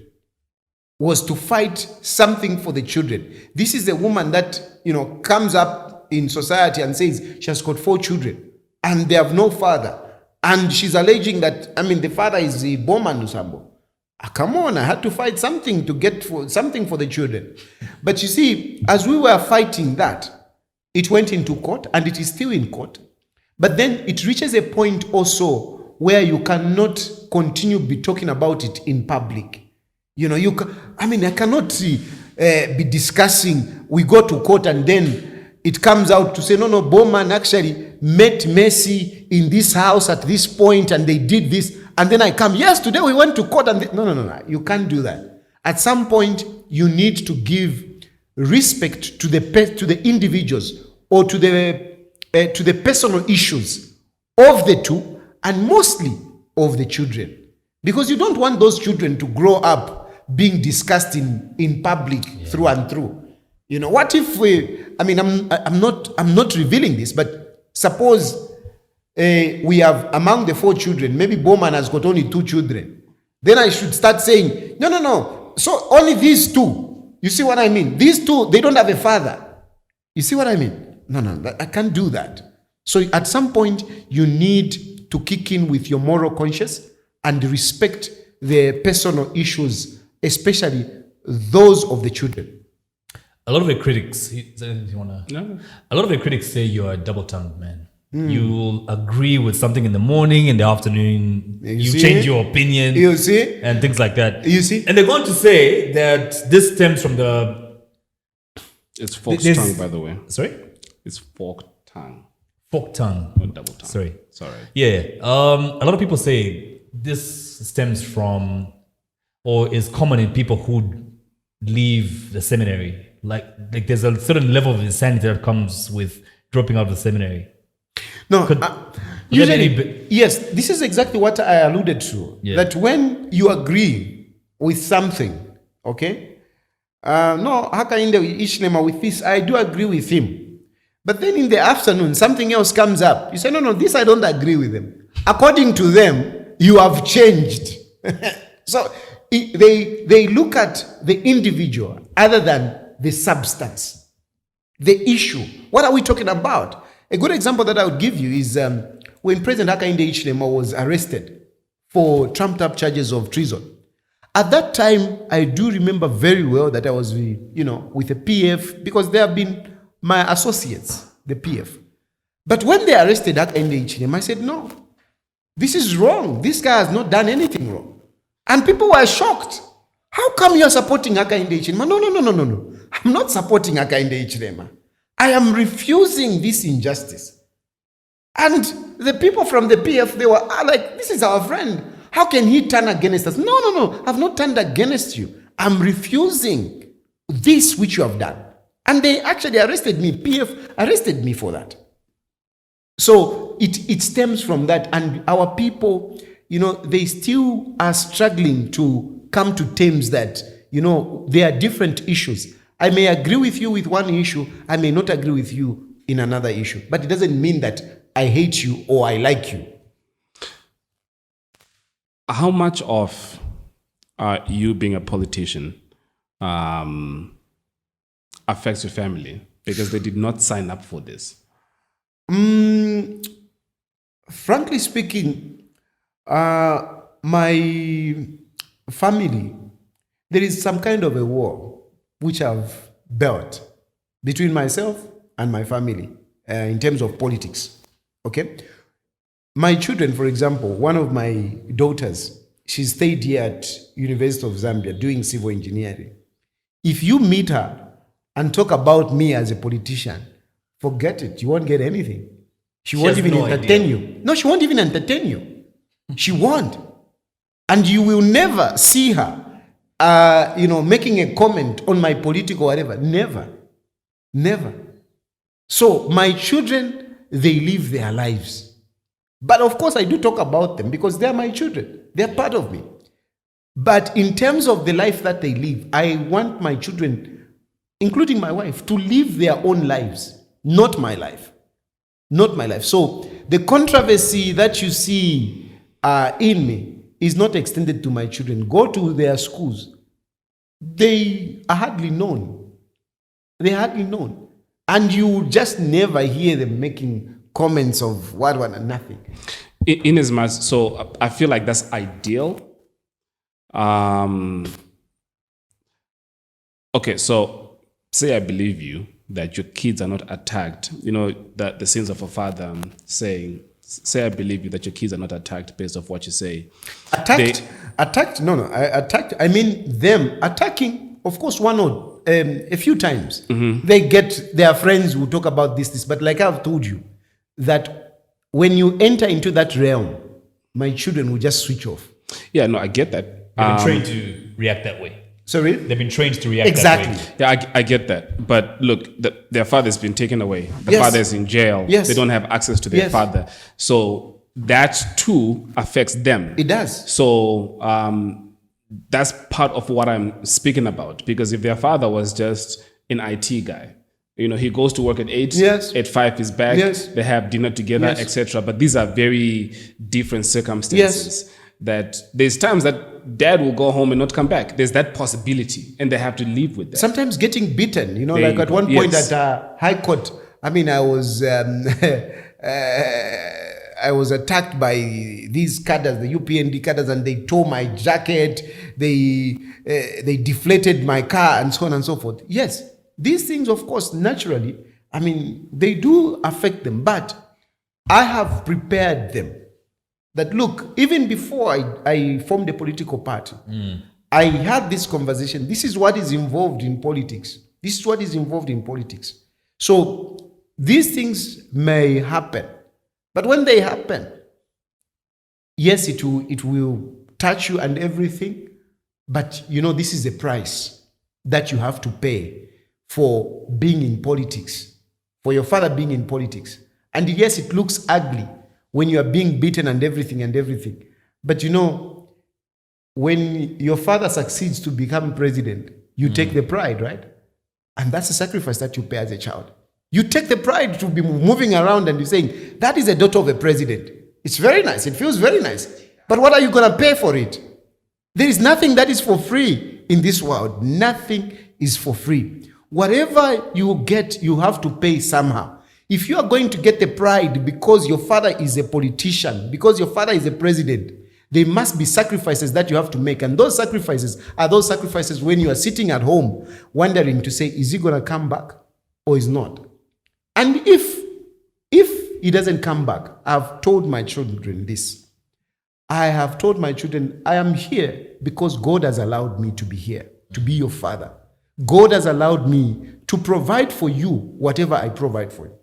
was to fight something for the children. This is a woman that, comes up in society and says she has got 4 children and they have no father. And she's alleging that, the father is the Bowman Lusambo. Come on, I had to fight something to get something for the children. But you see, as we were fighting that, it went into court and it is still in court. But then it reaches a point also where you cannot continue be talking about it in public. I cannot be discussing, we go to court and then it comes out to say, no, Bowman actually met Mercy in this house at this point and they did this. And then I come, yes, today we went to court and no. You can't do that. At some point, you need to give respect to the individuals or to the personal issues of the two, and mostly of the children, because you don't want those children to grow up being discussed in public through and through. What if I'm not revealing this, but suppose we have among the 4 children, maybe Bowman has got only 2 children. Then I should start saying, no. So only these 2. You see what I mean? These 2, they don't have a father. You see what I mean? No, I can't do that. So at some point, you need to kick in with your moral conscience and respect the personal issues, especially those of the children. A lot of the critics, a lot of the critics say you're a double-tongued man. You'll agree with something in the morning, in the afternoon, you change your opinion. You see? And things like that. You see? And they're going to say that this stems from It's forked tongue, by the way. Sorry? It's forked tongue. Forked tongue. Not double tongue. Sorry. Yeah. A lot of people say this stems from, or is common in people who leave the seminary. Like there's a certain level of insanity that comes with dropping out of the seminary. No, usually, yes, this is exactly what I alluded to. Yeah. That when you agree with something, okay? No, Hakainde Ishlema with this, I do agree with him. But then in the afternoon, something else comes up. You say, no, this I don't agree with them. According to them, you have changed. So they look at the individual other than the substance, the issue. What are we talking about? A good example that I would give you is when President Hakainde Hichilema was arrested for trumped-up charges of treason. At that time, I do remember very well that I was, with the PF, because they have been my associates the PF. But when they arrested Hakainde Hichilema, I said, no, this is wrong. This guy has not done anything wrong. And people were shocked. How come you are supporting Hakainde Hichilema? No. I'm not supporting Hakainde Hichilema. I am refusing this injustice. And the people from the PF, they were like, this is our friend. How can he turn against us? No. I've not turned against you. I'm refusing this which you have done. And they actually arrested me. PF arrested me for that. So it stems from that. And our people, they still are struggling to come to terms that, there are different issues. I may agree with you with one issue. I may not agree with you in another issue. But it doesn't mean that I hate you or I like you. How much of you being a politician affects your family? Because they did not sign up for this. Frankly speaking, my family, there is some kind of a war which I've built between myself and my family in terms of politics. Okay? My children, for example, one of my daughters, she stayed here at University of Zambia doing civil engineering. If you meet her and talk about me as a politician, forget it. You won't get anything. She won't even entertain you. No, she won't even entertain you. She won't. And you will never see her, making a comment on my political whatever. Never. So my children, they live their lives. But of course, I do talk about them because they are my children. They are part of me. But in terms of the life that they live, I want my children, including my wife, to live their own lives, not my life. Not my life. So the controversy that you see in me is not extended to my children. Go to their schools. They are hardly known. And you just never hear them making comments of what and nothing. In as much, so I feel like that's ideal. Okay, so say I believe you that your kids are not attacked. That the sins of a father saying, say I believe you that your kids are not attacked based off what you say. Attacked? No. I mean them attacking, of course, one or a few times. Mm-hmm. They get their friends who talk about this. But like I've told you, that when you enter into that realm, my children will just switch off. Yeah, no, I get that. They've been trained to react that way. Sorry? They've been trained to react exactly. that way. Yeah, I get that. But look, their father's been taken away. The Yes. father's in jail. Yes. They don't have access to their Yes. father. So that too affects them. It does. So that's part of what I'm speaking about. Because if their father was just an IT guy, he goes to work at 8, Yes. at 5 he's back, Yes. they have dinner together, Yes. etc. But these are very different circumstances. That there's times that dad will go home and not come back. There's that possibility, and they have to live with that. Sometimes getting beaten, like at one point Yes. at High Court, I was I was attacked by these cadres, the UPND cadres, and they tore my jacket, they deflated my car, and so on and so forth. Yes, these things, of course, naturally, they do affect them, but I have prepared them that, look, even before I formed a political party, I had this conversation. This is what is involved in politics. So these things may happen. But when they happen, yes, it will touch you and everything. But, this is a price that you have to pay for being in politics, for your father being in politics. And yes, it looks ugly when you are being beaten and everything. But when your father succeeds to become president, you take the pride, right? And that's a sacrifice that you pay as a child. You take the pride to be moving around and you're saying, that is a daughter of a president. It's very nice. It feels very nice. But what are you going to pay for it? There is nothing that is for free in this world. Nothing is for free. Whatever you get, you have to pay somehow. If you are going to get the pride because your father is a politician, because your father is a president, there must be sacrifices that you have to make. And those sacrifices are those sacrifices when you are sitting at home wondering to say, is he going to come back or is not? And if he doesn't come back, I've told my children this. I have told my children, I am here because God has allowed me to be here, to be your father. God has allowed me to provide for you whatever I provide for you.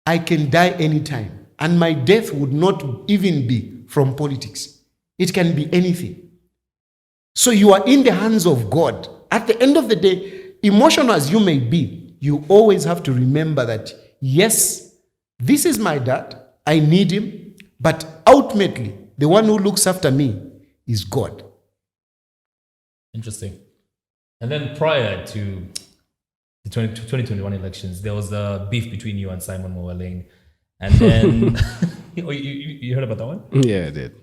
I can die anytime, and my death would not even be from politics. It can be anything. So you are in the hands of God. At the end of the day, emotional as you may be, you always have to remember that, yes, this is my dad, I need him, but ultimately, the one who looks after me is God. Interesting. And then prior to the 2021 elections, there was a beef between you and Simon Mowaling. And then, you heard about that one? Yeah, I did.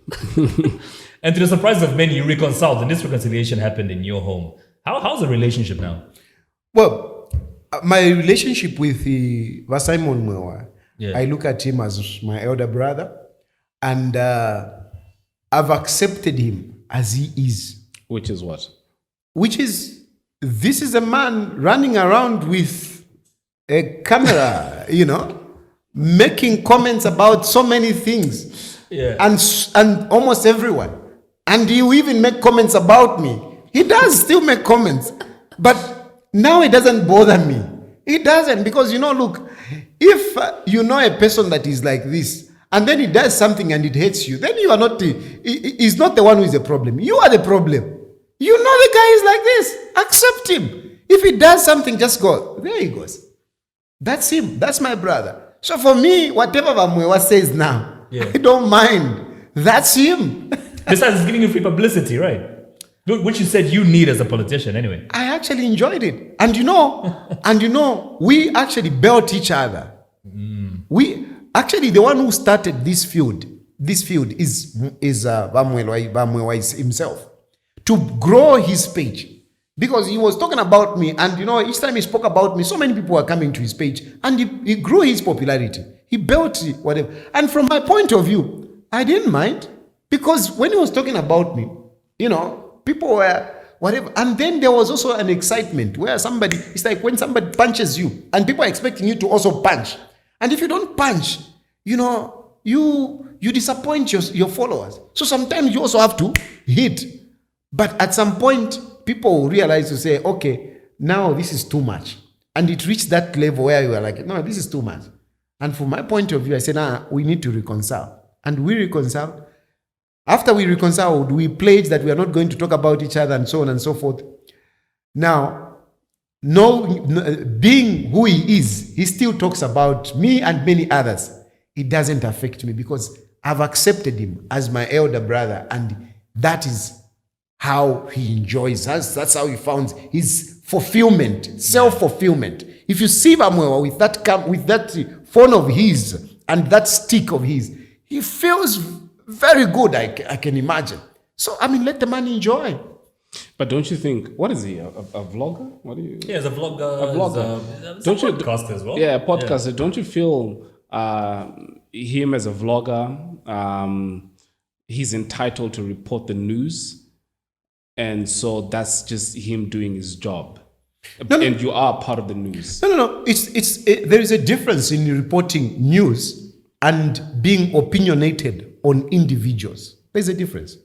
And to the surprise of many, you reconciled, and this reconciliation happened in your home. How's the relationship now? Well, my relationship with Simon Mwewa, Yeah. I look at him as my elder brother, and I've accepted him as he is. Which is what? Which is, this is a man running around with a camera, making comments about so many things. Yeah. And almost everyone. And he will even make comments about me. He does still make comments. But now it doesn't bother me. It doesn't, because, look, if you know a person that is like this, and then he does something and it hates you, then you are not, he's not the one who is the problem. You are the problem. You know the guy is like this. Accept him. If he does something, just go, there he goes. That's him. That's my brother. So for me, whatever Vamwewa says now, Yeah. I don't mind. That's him. Besides, it's giving you free publicity, right? Which you said you need as a politician anyway. I actually enjoyed it. And we actually built each other. We actually, the one who started this field is Vamwewa himself, to grow his page. Because he was talking about me, and each time he spoke about me, so many people were coming to his page, and he grew his popularity. He built whatever. And from my point of view, I didn't mind, because when he was talking about me, people were whatever. And then there was also an excitement where it's like when somebody punches you, and people are expecting you to also punch. And if you don't punch, you disappoint your followers. So sometimes you also have to hit. But at some point, people will realize to say, okay, now this is too much. And it reached that level where you are like, no, this is too much. And from my point of view, I said, we need to reconcile. And we reconciled. After we reconciled, we pledged that we are not going to talk about each other and so on and so forth. Now, being who he is, he still talks about me and many others. It doesn't affect me because I've accepted him as my elder brother, and that is how he enjoys us. That's how he found his fulfillment, self-fulfillment. If you see Vamwewa with that phone of his and that stick of his, he feels very good, I can imagine. So, let the man enjoy. But don't you think, what is he, a vlogger? What do you? Yeah, as a vlogger. A vlogger. Don't you podcast as well? Yeah, a podcaster. Yeah. Don't you feel him as a vlogger, he's entitled to report the news? And so that's just him doing his job. And you are part of the news. No. There is a difference in reporting news and being opinionated on individuals. There's a difference.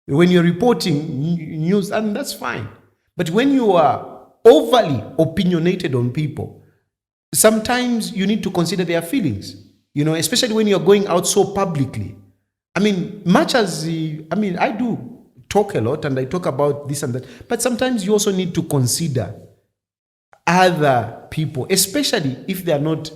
When you're reporting news, and that's fine. But when you are overly opinionated on people, sometimes you need to consider their feelings, especially when you're going out so publicly. Much as, I do talk a lot and I talk about this and that, but sometimes you also need to consider other people, especially if they are not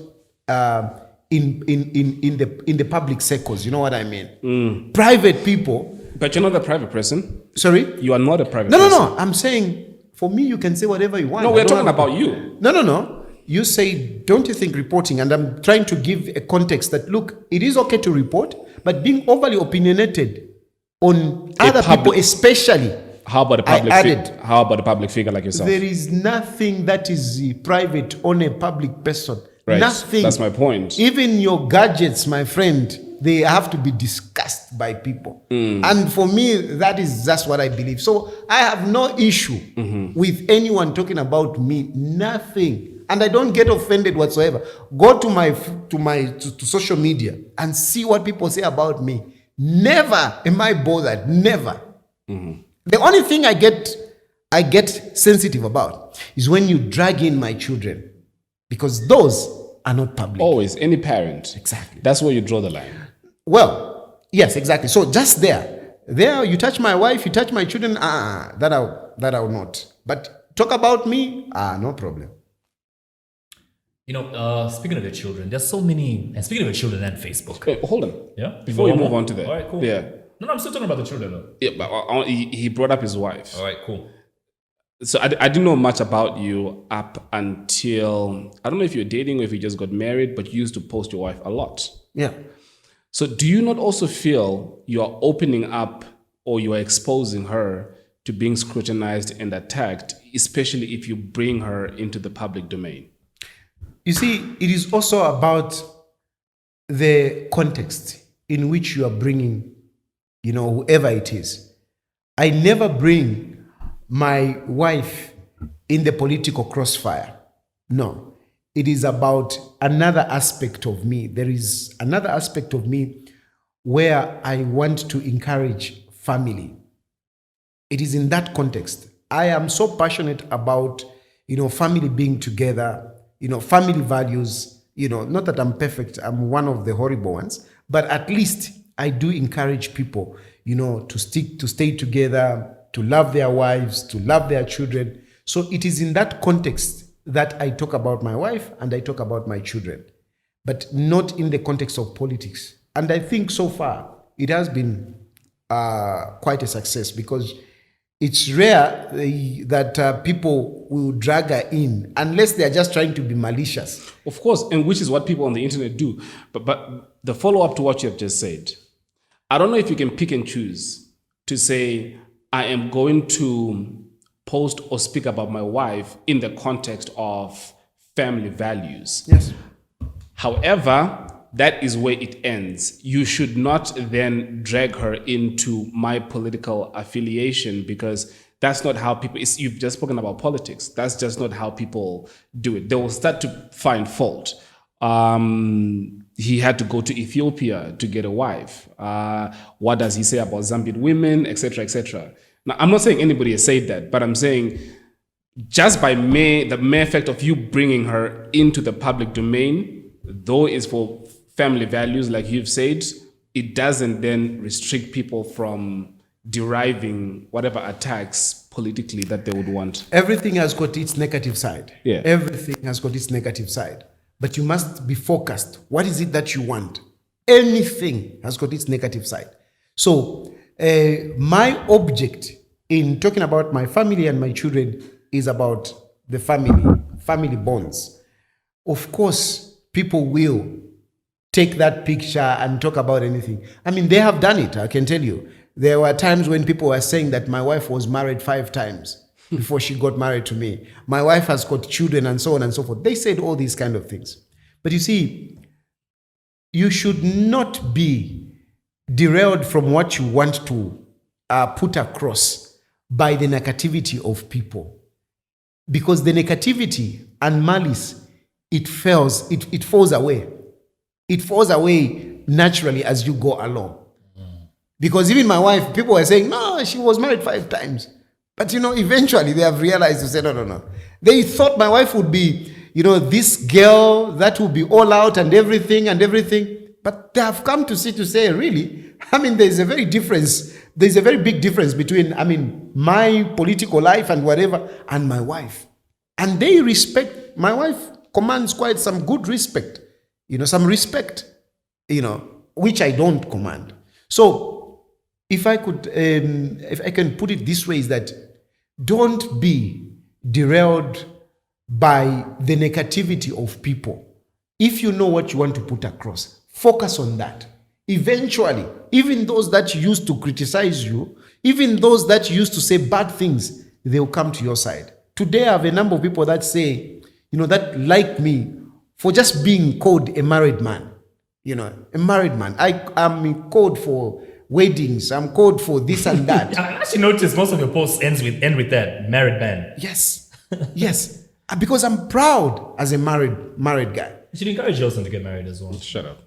in the public circles. You know what I mean? Private people. But you're not a private person. Sorry? You are not a private person. No. I'm saying, for me, you can say whatever you want. No, we're talking about you. No. You say, don't you think reporting? And I'm trying to give a context that, look, it is okay to report, but being overly opinionated on other people, especially. How about a public figure like yourself? There is nothing that is private on a public person. Right. Nothing. That's my point. Even your gadgets, my friend, they have to be discussed by people. And for me, that's what I believe. So I have no issue with anyone talking about me. Nothing. and I don't get offended whatsoever. Go to social media and see what people say about me. Never am I bothered. Never. The only thing I get sensitive about is when you drag in my children, because those are not public. Always, any parent. Exactly. That's where you draw the line. Well, yes, exactly. So just there, you touch my wife, you touch my children, that I'll not. But talk about me, no problem. You know, speaking of your children, there's so many, and speaking of your children and Facebook. Wait, hold on. Yeah? Before we move on to that. All right, cool. Yeah. No, I'm still talking about the children though. Yeah, but he brought up his wife. All right, cool. So I didn't know much about you up until, I don't know if you're dating or if you just got married, but you used to post your wife a lot. Yeah. So do you not also feel you're opening up or you're exposing her to being scrutinized and attacked, especially if you bring her into the public domain? You see, it is also about the context in which you are bringing, whoever it is. I never bring my wife in the political crossfire. No, it is about another aspect of me. There is another aspect of me where I want to encourage family. It is in that context. I am so passionate about, family being together, family values, not that I'm perfect, I'm one of the horrible ones, but at least I do encourage people, to stay together, to love their wives, to love their children. So it is in that context that I talk about my wife and I talk about my children, but not in the context of politics. And I think so far it has been quite a success, because it's rare that people will drag her in unless they're just trying to be malicious. Of course, and which is what people on the internet do. But the follow-up to what you have just said, I don't know if you can pick and choose to say, I am going to post or speak about my wife in the context of family values. Yes. However, that is where it ends. You should not then drag her into my political affiliation, because that's not how people, you've just spoken about politics. That's just not how people do it. They will start to find fault. He had to go to Ethiopia to get a wife. What does he say about Zambian women, etc., etc.? Now, I'm not saying anybody has said that, but I'm saying just by the mere fact of you bringing her into the public domain, though it's for family values, like you've said, it doesn't then restrict people from deriving whatever attacks politically that they would want. Everything has got its negative side. Yeah. Everything has got its negative side. But you must be focused. What is it that you want? Anything has got its negative side. So my object in talking about my family and my children is about the family bonds. Of course, people will take that picture and talk about anything. I mean, they have done it, I can tell you. There were times when people were saying that my wife was married 5 times before she got married to me. My wife has got children and so on and so forth. They said all these kind of things. But you see, you should not be derailed from what you want to put across by the negativity of people. Because the negativity and malice, it falls away. It falls away naturally as you go along. Because even my wife, people were saying, no, she was married 5 times. But, eventually they have realized, to say, no. They thought my wife would be, this girl that will be all out and everything. But they have come to see to say, really? I mean, there's a very big difference between, my political life and whatever, and my wife. And they respect, my wife commands quite some good respect, some respect, which I don't command. So if I can put it this way, is that don't be derailed by the negativity of people. If you know what you want to put across, focus on that. Eventually, even those that used to criticize you, even those that used to say bad things, they'll come to your side. Today, I have a number of people that say, that like me for just being called a married man. A married man. I'm called for weddings. I'm called for this and that. I actually noticed most of your posts end with that, married man. Yes. Yes. Because I'm proud as a married guy. You should encourage your son to get married as well. Shut up.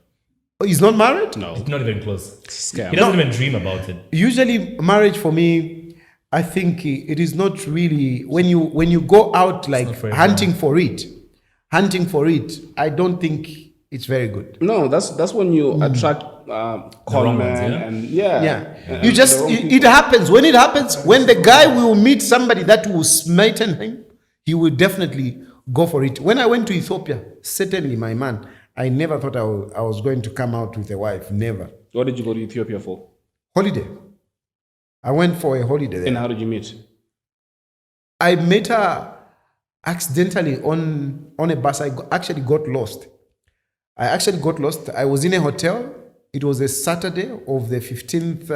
Oh, he's not married? No. It's not even close. Scam. He doesn't even dream about it. Usually marriage for me, I think it is not really, when you go out like hunting for it, I don't think it's very good. No, that's when you attract con ones, man yeah? and yeah. And You just, the wrong it happens. When it happens, when the guy will meet somebody that will smite him, he will definitely go for it. When I went to Ethiopia, certainly my man, I never thought I was going to come out with a wife. Never. What did you go to Ethiopia for? Holiday. I went for a holiday there. And how did you meet? I met her accidentally on a bus. I actually got lost. I was in a hotel. It was a Saturday of the 15th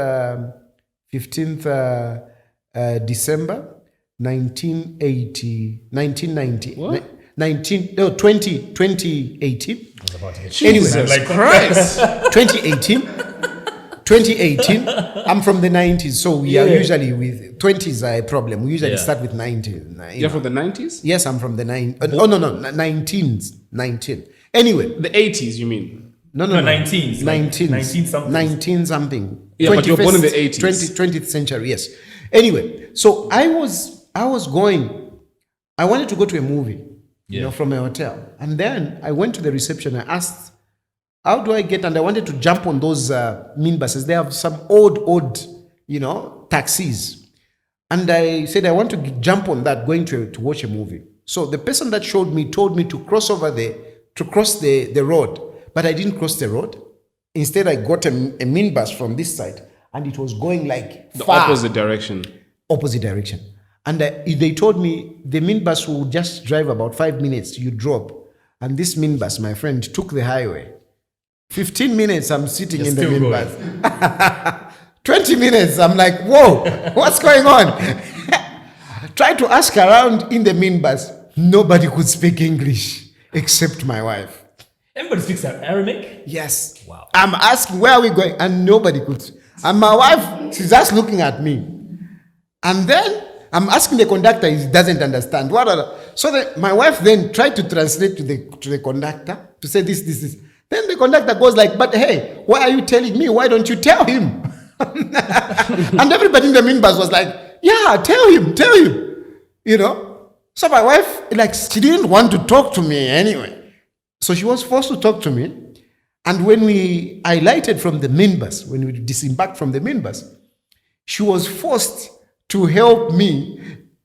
December 1980, 1990. What? 2018. Jesus Christ. 2018. I'm from the 90s, so we are usually with 20s are a problem. We usually start with 90s. You're from the 90s? Yes, I'm from the 19s. 19. Anyway. The 80s, you mean? No, 19s. 19 something. 19 something. Yeah, but you were born in the 80s. 20th century, yes. Anyway, so I wanted to go to a movie, from a hotel. And then I went to the reception. I asked, how do I get, and I wanted to jump on those minibuses. They have some odd, taxis. And I said, I want to jump on that, going to watch a movie. So the person that showed me told me to cross over there, to cross the road. But I didn't cross the road. Instead, I got a minibus from this side, and it was going like The far. opposite direction. And they told me the minibus will just drive about 5 minutes, you drop. And this minibus, my friend, took the highway. 15 minutes, I'm sitting in the minibus. 20 minutes, I'm like, whoa, what's going on? Tried to ask around in the minibus. Nobody could speak English except my wife. Everybody speaks Aramaic? Yes. Wow. I'm asking, where are we going? And nobody could. And my wife, she's just looking at me. And then I'm asking the conductor, he doesn't understand. So my wife then tried to translate to the conductor to say this. Then the conductor goes like, but hey, why are you telling me? Why don't you tell him? And everybody in the minibus was like, yeah, tell him. So my wife, she didn't want to talk to me anyway. So she was forced to talk to me. And when I alighted from the minibus, when we disembarked from the minibus, she was forced to help me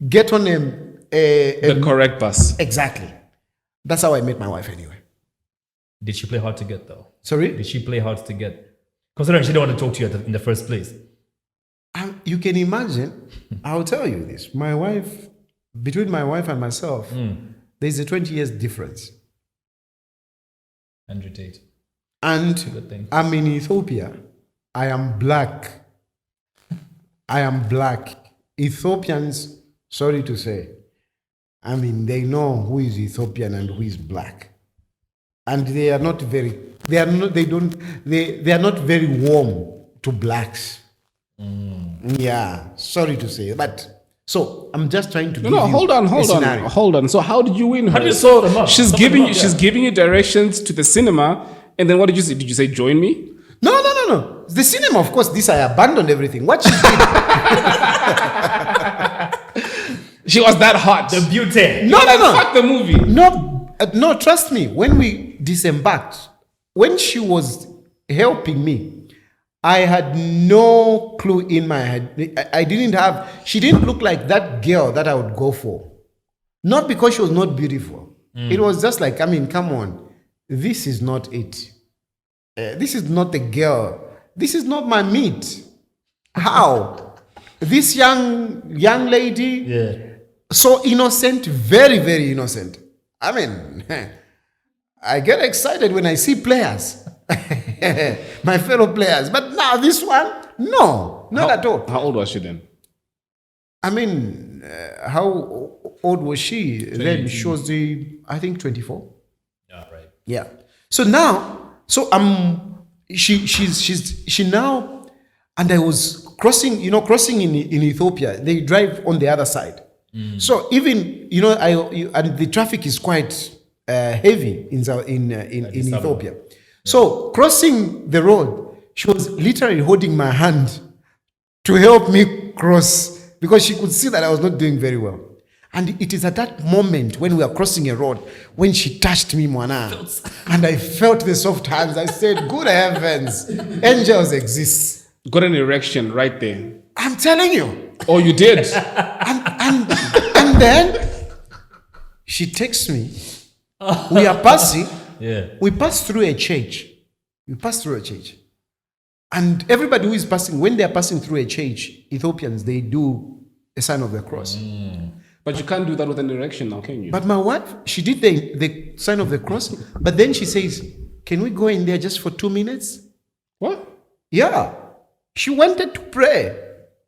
get on the correct bus. Exactly. That's how I met my wife anyway. Did she play hard to get though? Sorry? Did she play hard to get? Considering she didn't want to talk to you in the first place. You can imagine, I'll tell you this. Between my wife and myself, there's a 20 years difference. 108. And I'm in Ethiopia. I am black. Ethiopians, sorry to say, they know who is Ethiopian and who is black. And they are not very warm to blacks. Yeah, sorry to say. But so I'm just trying to give you hold on. So how did you win her? How did you sort them up? She's giving you directions to the cinema, and then what did you say? Did you say join me? No. The cinema, of course, I abandoned everything. What she did. She was that hot. The beauty. No. Fuck the movie. No, trust me. When we disembarked, when she was helping me, I had no clue in my head. She didn't look like that girl that I would go for. Not because she was not beautiful. It was just like, come on. This is not it. This is not the girl. This is not my meat. How? This young lady, so innocent, very, very innocent. I get excited when I see players, my fellow players. But now this one, no, not at all. How old was she then? How old was she? Then she was I think 24. Yeah, right. Yeah. So now, she now, and I was crossing in Ethiopia. They drive on the other side. So even and the traffic is quite heavy in Ethiopia. So crossing the road, she was literally holding my hand to help me cross because she could see that I was not doing very well. And it is at that moment when we are crossing a road when she touched me, Mwana, and I felt the soft hands. I said, "Good heavens, angels exist." Got an erection right there. I'm telling you. Oh, you did? And then she texts me. We are passing. Yeah. We pass through a church. And everybody who is passing, when they are passing through a church, Ethiopians, they do a sign of the cross. But you can't do that with an erection now, can you? But my wife, she did the sign of the cross. But then she says, "Can we go in there just for 2 minutes?" What? Yeah. She wanted to pray.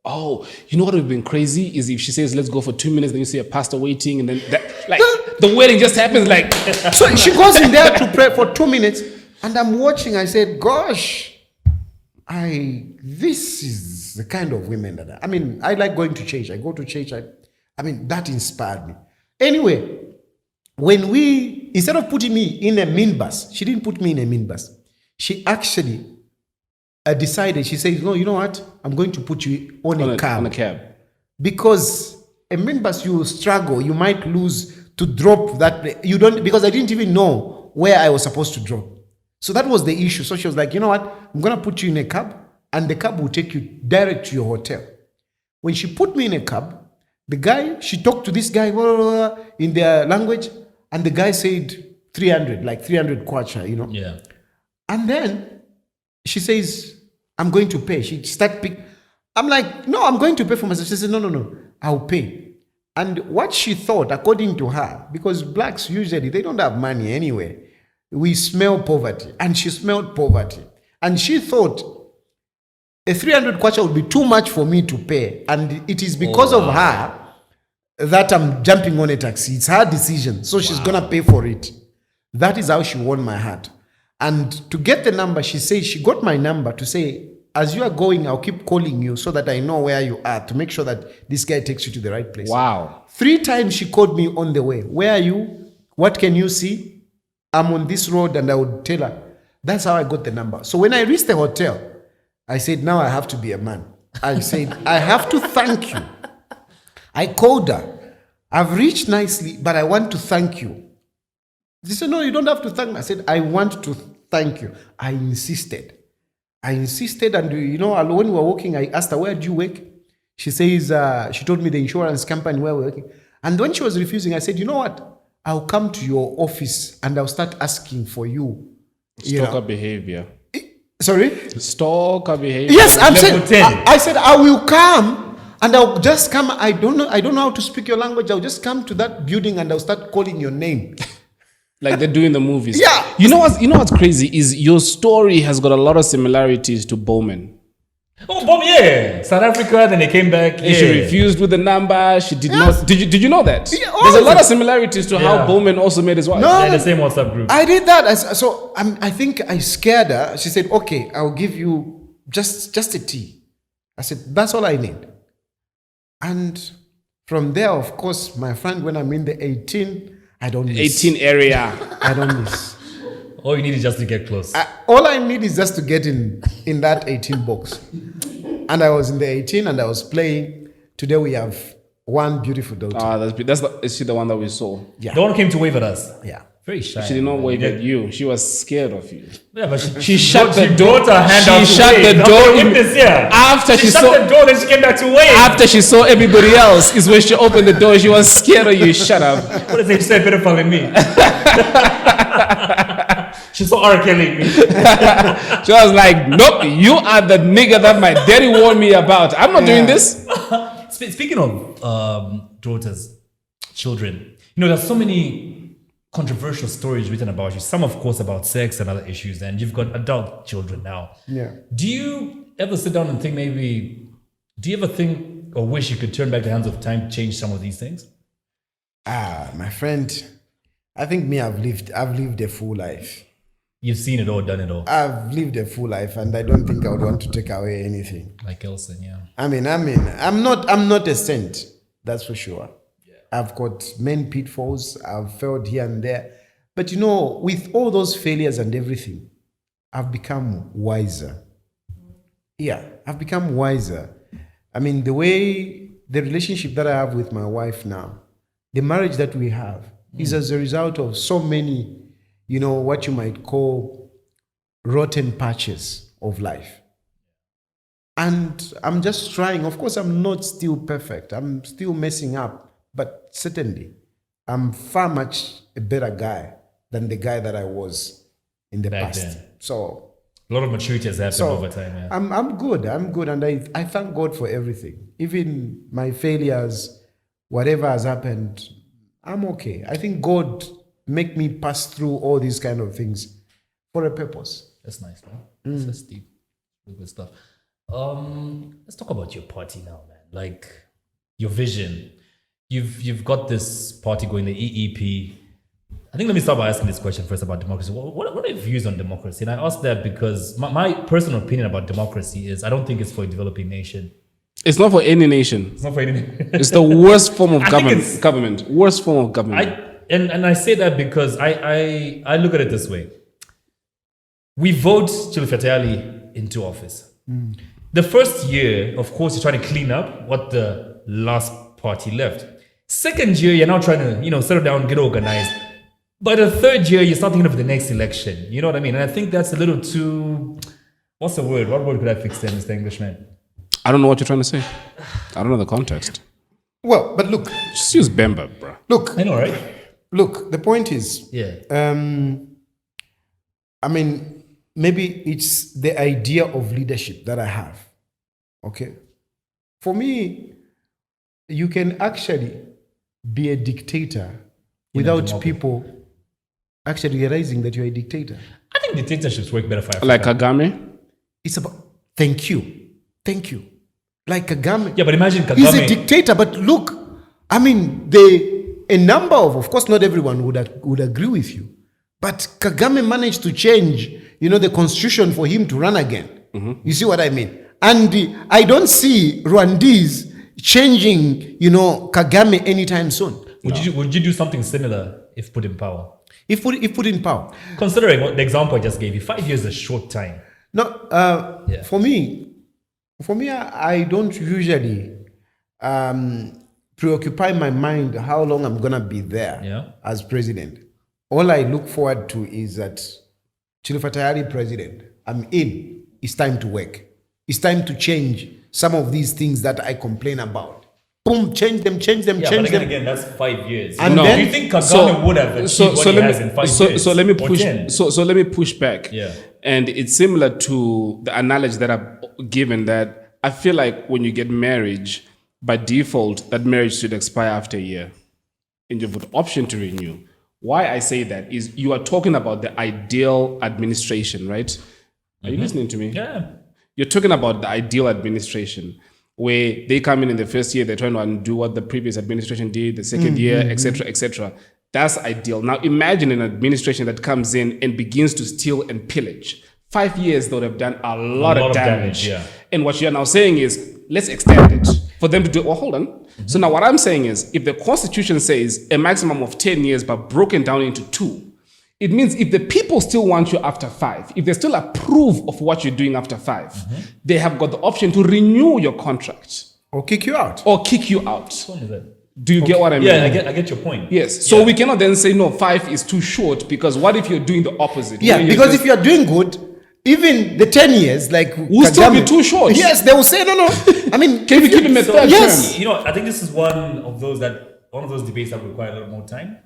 Oh, you know what would have been crazy is if she says, "Let's go for 2 minutes," then you see a pastor waiting, and then the wedding just happens like. So she goes in there to pray for 2 minutes, and I'm watching. I said, "Gosh, this is the kind of women that I like going to church. I go to church. That inspired me. Anyway, when instead of putting me in a minibus, she didn't put me in a minibus. She actually decided, she said, "No, you know what? I'm going to put you on a cab. On a cab. Because a minibus, you struggle. You might lose to drop that. You don't, because I didn't even know where I was supposed to drop. So that was the issue. So she was like, "You know what? I'm going to put you in a cab and the cab will take you direct to your hotel." When she put me in a cab, she talked to this guy in their language, and the guy said 300, like 300 kwacha, Yeah. And then she says, "I'm going to pay." She started I'm like, "No, I'm going to pay for myself." She said, No, I'll pay. And what she thought, according to her, because blacks usually, they don't have money anyway. We smell poverty. And she smelled poverty. And she thought a 300 kwacha would be too much for me to pay. And it is because of her that I'm jumping on a taxi. It's her decision. So she's going to pay for it. That is how she won my heart. And to get the number, she says she got my number to say, "As you are going, I'll keep calling you so that I know where you are, to make sure that this guy takes you to the right place." Wow. 3 times she called me on the way. "Where are you? What can you see? I'm on this road," and I would tell her. That's how I got the number. So when I reached the hotel, I said, "Now I have to be a man." I said, "I have to thank you." I called her. "I've reached nicely, but I want to thank you." She said, "No, you don't have to thank me." I said, "I want to thank you." I insisted. And when we were walking, I asked her, "Where do you work?" She says, she told me the insurance company where we're working. And when she was refusing, I said, "You know what? I'll come to your office and I'll start asking for you." Stalker behavior. Sorry? Stalker behavior. Yes, I'm saying, Level 10. I said, "I will come and I'll just come. I don't know how to speak your language. I'll just come to that building and I'll start calling your name." Like they do in the movies. Yeah. You know what's crazy is your story has got a lot of similarities to Bowman. Oh, Bob, yeah. South Africa, then they came back. And she refused with the number. She did not. Did you know that? Yeah, There's a lot of similarities to how Yeah. Bowman also met his wife. No. They're the same WhatsApp group. I did that. So I think I scared her. She said, "Okay, I'll give you just a tea." I said, "That's all I need." And from there, of course, my friend, when I'm in the 18, I don't miss. 18 area. I don't miss. All you need is just to get close. All I need is just to get in that 18 box. And I was in the 18 and I was playing. Today we have one beautiful daughter. Is she the one that we saw? Yeah. The one came to wave at us. Yeah. Very shy. She did not man. wave at you. She was scared of you. Yeah, but She shut the she door. brought her hand She out to shut wave. the Now door the in- witness, yeah. After she shut saw- the door, then she came back to wave. After she saw everybody else, is when she opened the door. She was scared of you. Shut up. What does it say? Better than me. She saw R. Kelly in me. She was like, "Nope, you are the nigga that my daddy warned me about. I'm not doing this." Speaking of daughters, children, there's so many controversial stories written about you. Some, of course, about sex and other issues, and you've got adult children now. Yeah. Do you ever sit down and think do you ever think or wish you could turn back the hands of time to change some of these things? My friend, I think I've lived a full life. You've seen it all, done it all. I've lived a full life, and I don't think I would want to take away anything. Like Elson, yeah. I'm not a saint, that's for sure. I've got many pitfalls. I've failed here and there. But you know, with all those failures and everything, I've become wiser. Yeah, I've become wiser. I mean, the relationship that I have with my wife now, the marriage that we have is as a result of so many, you know, what you might call rotten patches of life. And I'm just trying. Of course, I'm not still perfect. I'm still messing up. But certainly, I'm far much a better guy than the guy that I was in the Back past. then. So A lot of maturity has happened over time. Yeah. I'm good. And I thank God for everything. Even my failures, whatever has happened, I'm okay. I think God make me pass through all these kind of things for a purpose. That's nice, man. That's deep. Good stuff. Let's talk about your party now, man. Like your vision. You've got this party going, the EEP. I think let me start by asking this question first about democracy. What are your views on democracy? And I ask that because my personal opinion about democracy is I don't think it's for a developing nation. It's not for any nation. It's not for any. It's the worst form of I think it's- government. Worst form of government. And I say that because I look at it this way. We vote Chilufya Tayali into office. The first year, of course, you're trying to clean up what the last party left. Second year, you're now trying to, settle down, get organized. By the third year, you start thinking of the next election. You know what I mean? And I think that's a little too... What's the word? What word could I fix there, Mr. Englishman? I don't know what you're trying to say. I don't know the context. Well, but look, Just use Bemba, bro. look, I know, right? look, the point is, Yeah. I mean, maybe it's the idea of leadership that I have. Okay. For me, you can actually be a dictator without democracy. people actually realizing that you're a dictator. I think dictatorships work better for Africa. Like Kagame? It's about, thank you. Like Kagame. Yeah, but imagine Kagame... He's a dictator, but look, I mean, a number of course, not everyone would agree with you, but Kagame managed to change, the constitution for him to run again. You see what I mean? And I don't see Rwandese changing, Kagame anytime soon. Would you do something similar if put in power? If put in power. Considering what the example I just gave you, 5 years is a short time. No, Yeah. for me, I don't usually preoccupy my mind how long I'm gonna be there as president. All I look forward to is that Chilufya Tayali president. I'm in. It's time to work. It's time to change some of these things that I complain about. Boom, change them. Yeah, but again, that's 5 years. And Do then- you think Kagame would have achieved what he has in 5 years? So let me or push. 10? So let me push back. Yeah. And it's similar to the analogy that I've given, that I feel like when you get married, by default, that marriage should expire after a year, and you have the option to renew. Why I say that is you are talking about the ideal administration, right? Are you listening to me? Yeah. You're talking about the ideal administration where they come in the first year, they're trying to undo what the previous administration did, the second year, etc., etc. That's ideal. Now imagine an administration that comes in and begins to steal and pillage. 5 years, they would have done a lot of damage. Yeah. And what you're now saying is, let's extend it for them to do, well, hold on. So now what I'm saying is, if the Constitution says a maximum of 10 years, but broken down into 2, it means if the people still want you after 5, if they still approve of what you're doing after 5, they have got the option to renew your contract Or kick you out. or kick you out. Which one is that? Do you get what I mean? Yeah, I get your point. Yes. So we cannot then say, no, 5 is too short, because what if you're doing the opposite? Yeah, Where because if you're doing good, even the 10 years, like Will still be too short. Yes, they will say no. I mean, Can we keep him at third yes. term? I think this is one of those debates that require a little more time.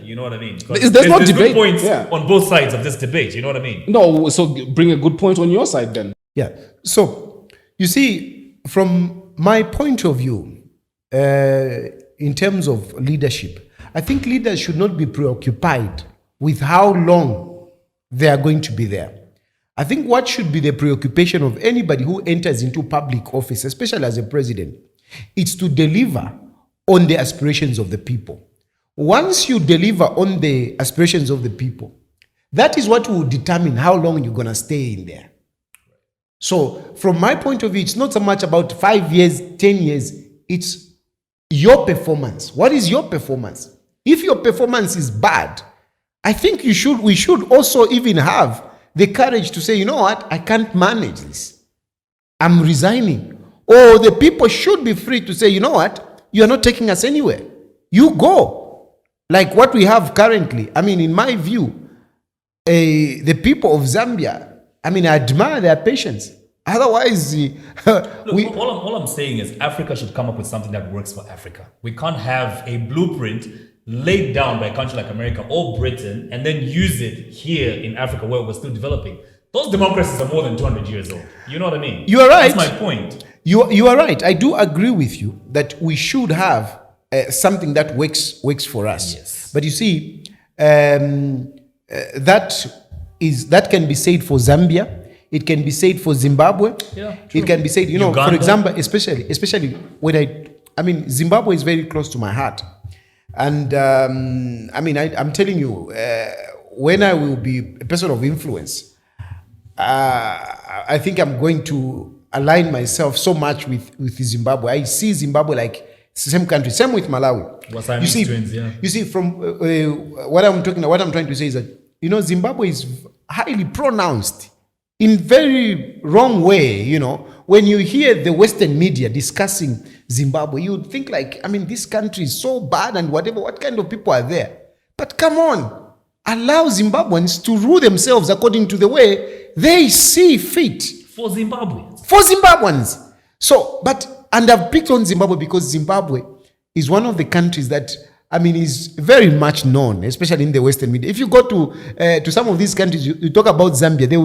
You know what I mean? 'Cause There's no good debate, points yeah. on both sides of this debate. You know what I mean? No, so bring a good point on your side then. Yeah. So you see, from my point of view, in terms of leadership, I think leaders should not be preoccupied with how long they are going to be there. I think what should be the preoccupation of anybody who enters into public office, especially as a president, is to deliver on the aspirations of the people. Once you deliver on the aspirations of the people, that is what will determine how long you're going to stay in there. So from my point of view, it's not so much about 5 years, 10 years. It's your performance. What is your performance? If your performance is bad, I think we should also even have the courage to say, you know what, I can't manage this. I'm resigning. Or the people should be free to say, you know what, you're not taking us anywhere. You go. Like what we have currently. I mean, in my view, the people of Zambia, I mean, I admire their patience. Otherwise, Look, all I'm saying is Africa should come up with something that works for Africa. We can't have a blueprint laid down by a country like America or Britain and then use it here in Africa where we're still developing. Those democracies are more than 200 years old. You know what I mean? You are right. That's my point. You are right. I do agree with you that we should have something that works for us. Yes. But you see, that can be said for Zambia. It can be said for Zimbabwe. Yeah, it can be said, you know, Uganda. for example, especially when I mean, Zimbabwe is very close to my heart. And I mean, I'm telling you, when I will be a person of influence, I think I'm going to align myself so much with Zimbabwe. I see Zimbabwe like same country, same with Malawi. You see, twins, yeah. You see, from what I'm trying to say is that, you know, Zimbabwe is highly pronounced in very wrong way. You know, when you hear the Western media discussing Zimbabwe, you would think like, I mean, this country is so bad and whatever, what kind of people are there? But come on, allow Zimbabweans to rule themselves according to the way they see fit. For Zimbabweans. For Zimbabweans. So, and I've picked on Zimbabwe because Zimbabwe is one of the countries that, I mean, is very much known, especially in the Western media. If you go to some of these countries, you talk about Zambia, they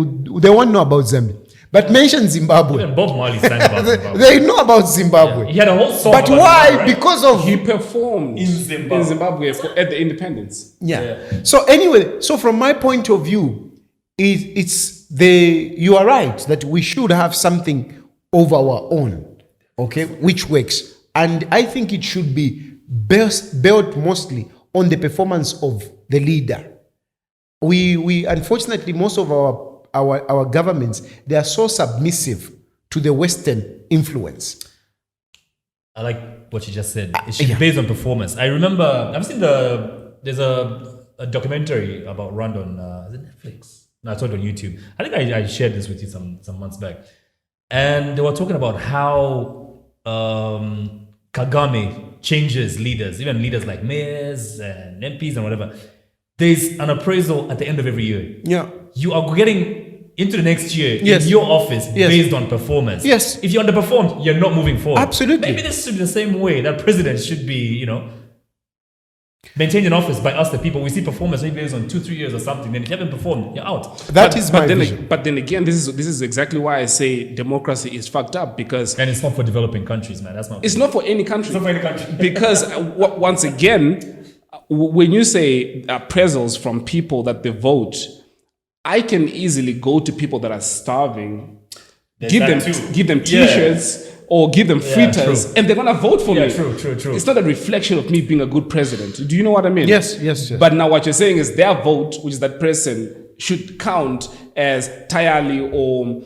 won't know about Zambia. But mention Zimbabwe. Even Bob Marley sang about Zimbabwe. They know about Zimbabwe. Yeah. He had a whole song. But about why? Zimbabwe, right? Because of He performed In Zimbabwe. at the independence. yeah. So anyway, so from my point of view, you are right that we should have something of our own, okay, which works. And I think it should be built mostly on the performance of the leader. We unfortunately, most of our governments, they are so submissive to the Western influence. I like what you just said. It should be based on performance. I remember, I've seen there's a documentary about Rwanda on, is it Netflix? No, I saw it on YouTube. I think I shared this with you some months back. And they were talking about how Kagame changes leaders, even leaders like mayors and MPs and whatever. There's an appraisal at the end of every year. Yeah. You are getting into the next year Yes. in your office Yes. based on performance. Yes. If you underperformed, you're not moving forward. Absolutely. Maybe this should be the same way that presidents should be, you know, maintained in office by us, the people. We see performance maybe based on 2-3 years or something. Then if you haven't performed, you're out. That is my vision. But then again, this is exactly why I say democracy is fucked up, because And it's not for developing countries, man. That's not. it's not for any country. It's not for any country. Because once again, when you say appraisals from people that they vote, I can easily go to people that are starving, There's give that them too. give them Yeah. T-shirts or give them fritters, true. and they're gonna vote for Yeah, me. true. It's not a reflection of me being a good president. Do you know what I mean? Yes. But now what you're saying is their vote, which is that person, should count as Tayali or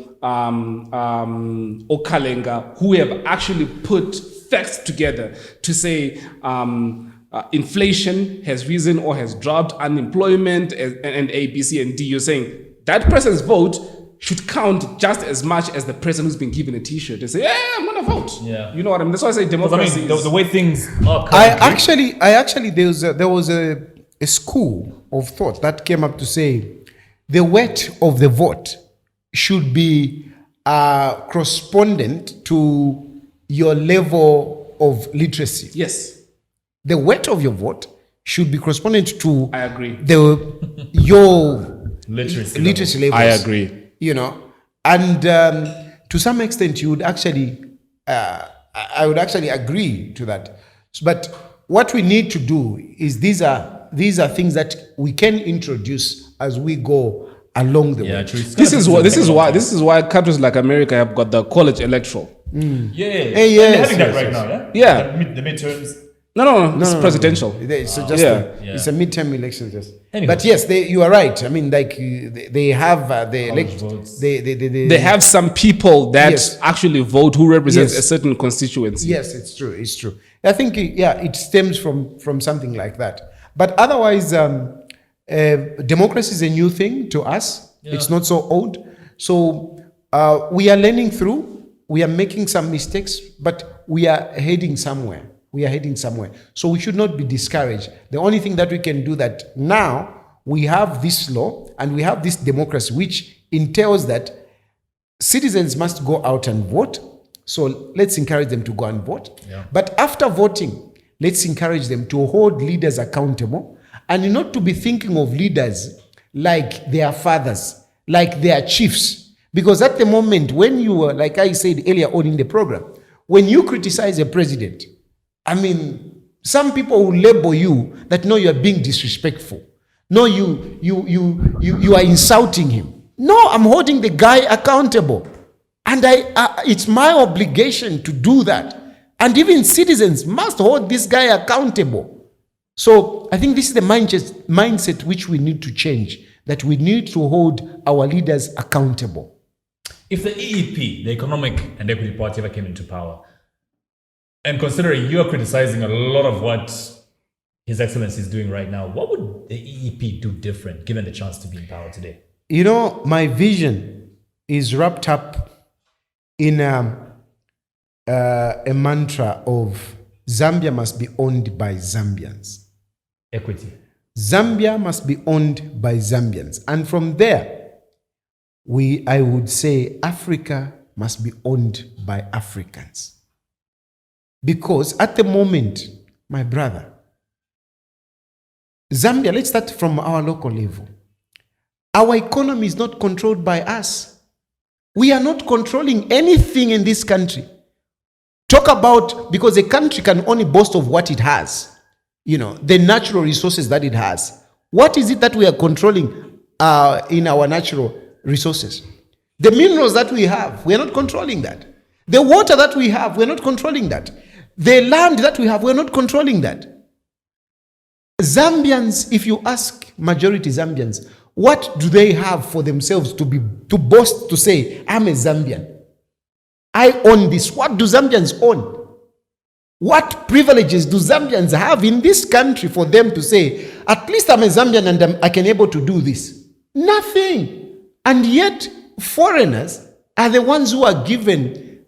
Kalenga, who have actually put facts together to say inflation has risen or has dropped, unemployment and A, B, C, and D. You're saying that person's vote should count just as much as the person who's been given a T-shirt and say, yeah, I'm gonna vote. Yeah. You know what I mean? That's why I say Because, democracy I mean, is... the way things are I currently- actually there was a school of thought that came up to say the weight of the vote should be correspondent to your level of literacy. Yes, The weight of your vote should be correspondent to I agree. your literacy levels. I agree. You know, and to some extent, you would actually, I would actually agree to that. But what we need to do is these are things that we can introduce as we go along the way. True. This is why countries like America have got the college electoral. Yeah. Hey, They're yes, having that yes, right yes. now, Yeah. The midterms. No, it's presidential. It's just Yeah. it's a midterm election, just. Anyway. But yes, you are right. I mean, like they have the College votes. They have some people that Yes. actually vote who represents Yes. a certain constituency. Yes, it's true. It's true. I think, it stems from something like that. But otherwise, democracy is a new thing to us. Yeah. It's not so old. So we are learning through. We are making some mistakes, but we are heading somewhere. So we should not be discouraged. The only thing that we can do that now, we have this law and we have this democracy, which entails that citizens must go out and vote. So let's encourage them to go and vote. Yeah. But after voting, let's encourage them to hold leaders accountable and not to be thinking of leaders like their fathers, like their chiefs. Because at the moment, when you were, like I said earlier on in the program, when you criticize a president, I mean, some people will label you that, no, you are being disrespectful. No, you are insulting him. No, I'm holding the guy accountable. And it's my obligation to do that. And even citizens must hold this guy accountable. So I think this is the mindset which we need to change, that we need to hold our leaders accountable. If the EEP, the Economic and Equity Party, ever came into power, and considering you are criticizing a lot of what His Excellency is doing right now, what would the EEP do different given the chance to be in power today? You know, my vision is wrapped up in a mantra of Zambia must be owned by Zambians. Equity. Zambia must be owned by Zambians. And from there, I would say Africa must be owned by Africans. Because at the moment, my brother, Zambia, let's start from our local level. Our economy is not controlled by us. We are not controlling anything in this country. Talk about, because a country can only boast of what it has, the natural resources that it has. What is it that we are controlling in our natural resources? The minerals that we have, we are not controlling that. The water that we have, we are not controlling that. The land that we have, we are not controlling that. Zambians, if you ask majority Zambians, what do they have for themselves to boast, to say, I'm a Zambian, I own this? What do Zambians own? What privileges do Zambians have in this country for them to say, at least I'm a Zambian and I can able to do this? Nothing. And yet, foreigners are the ones who are given,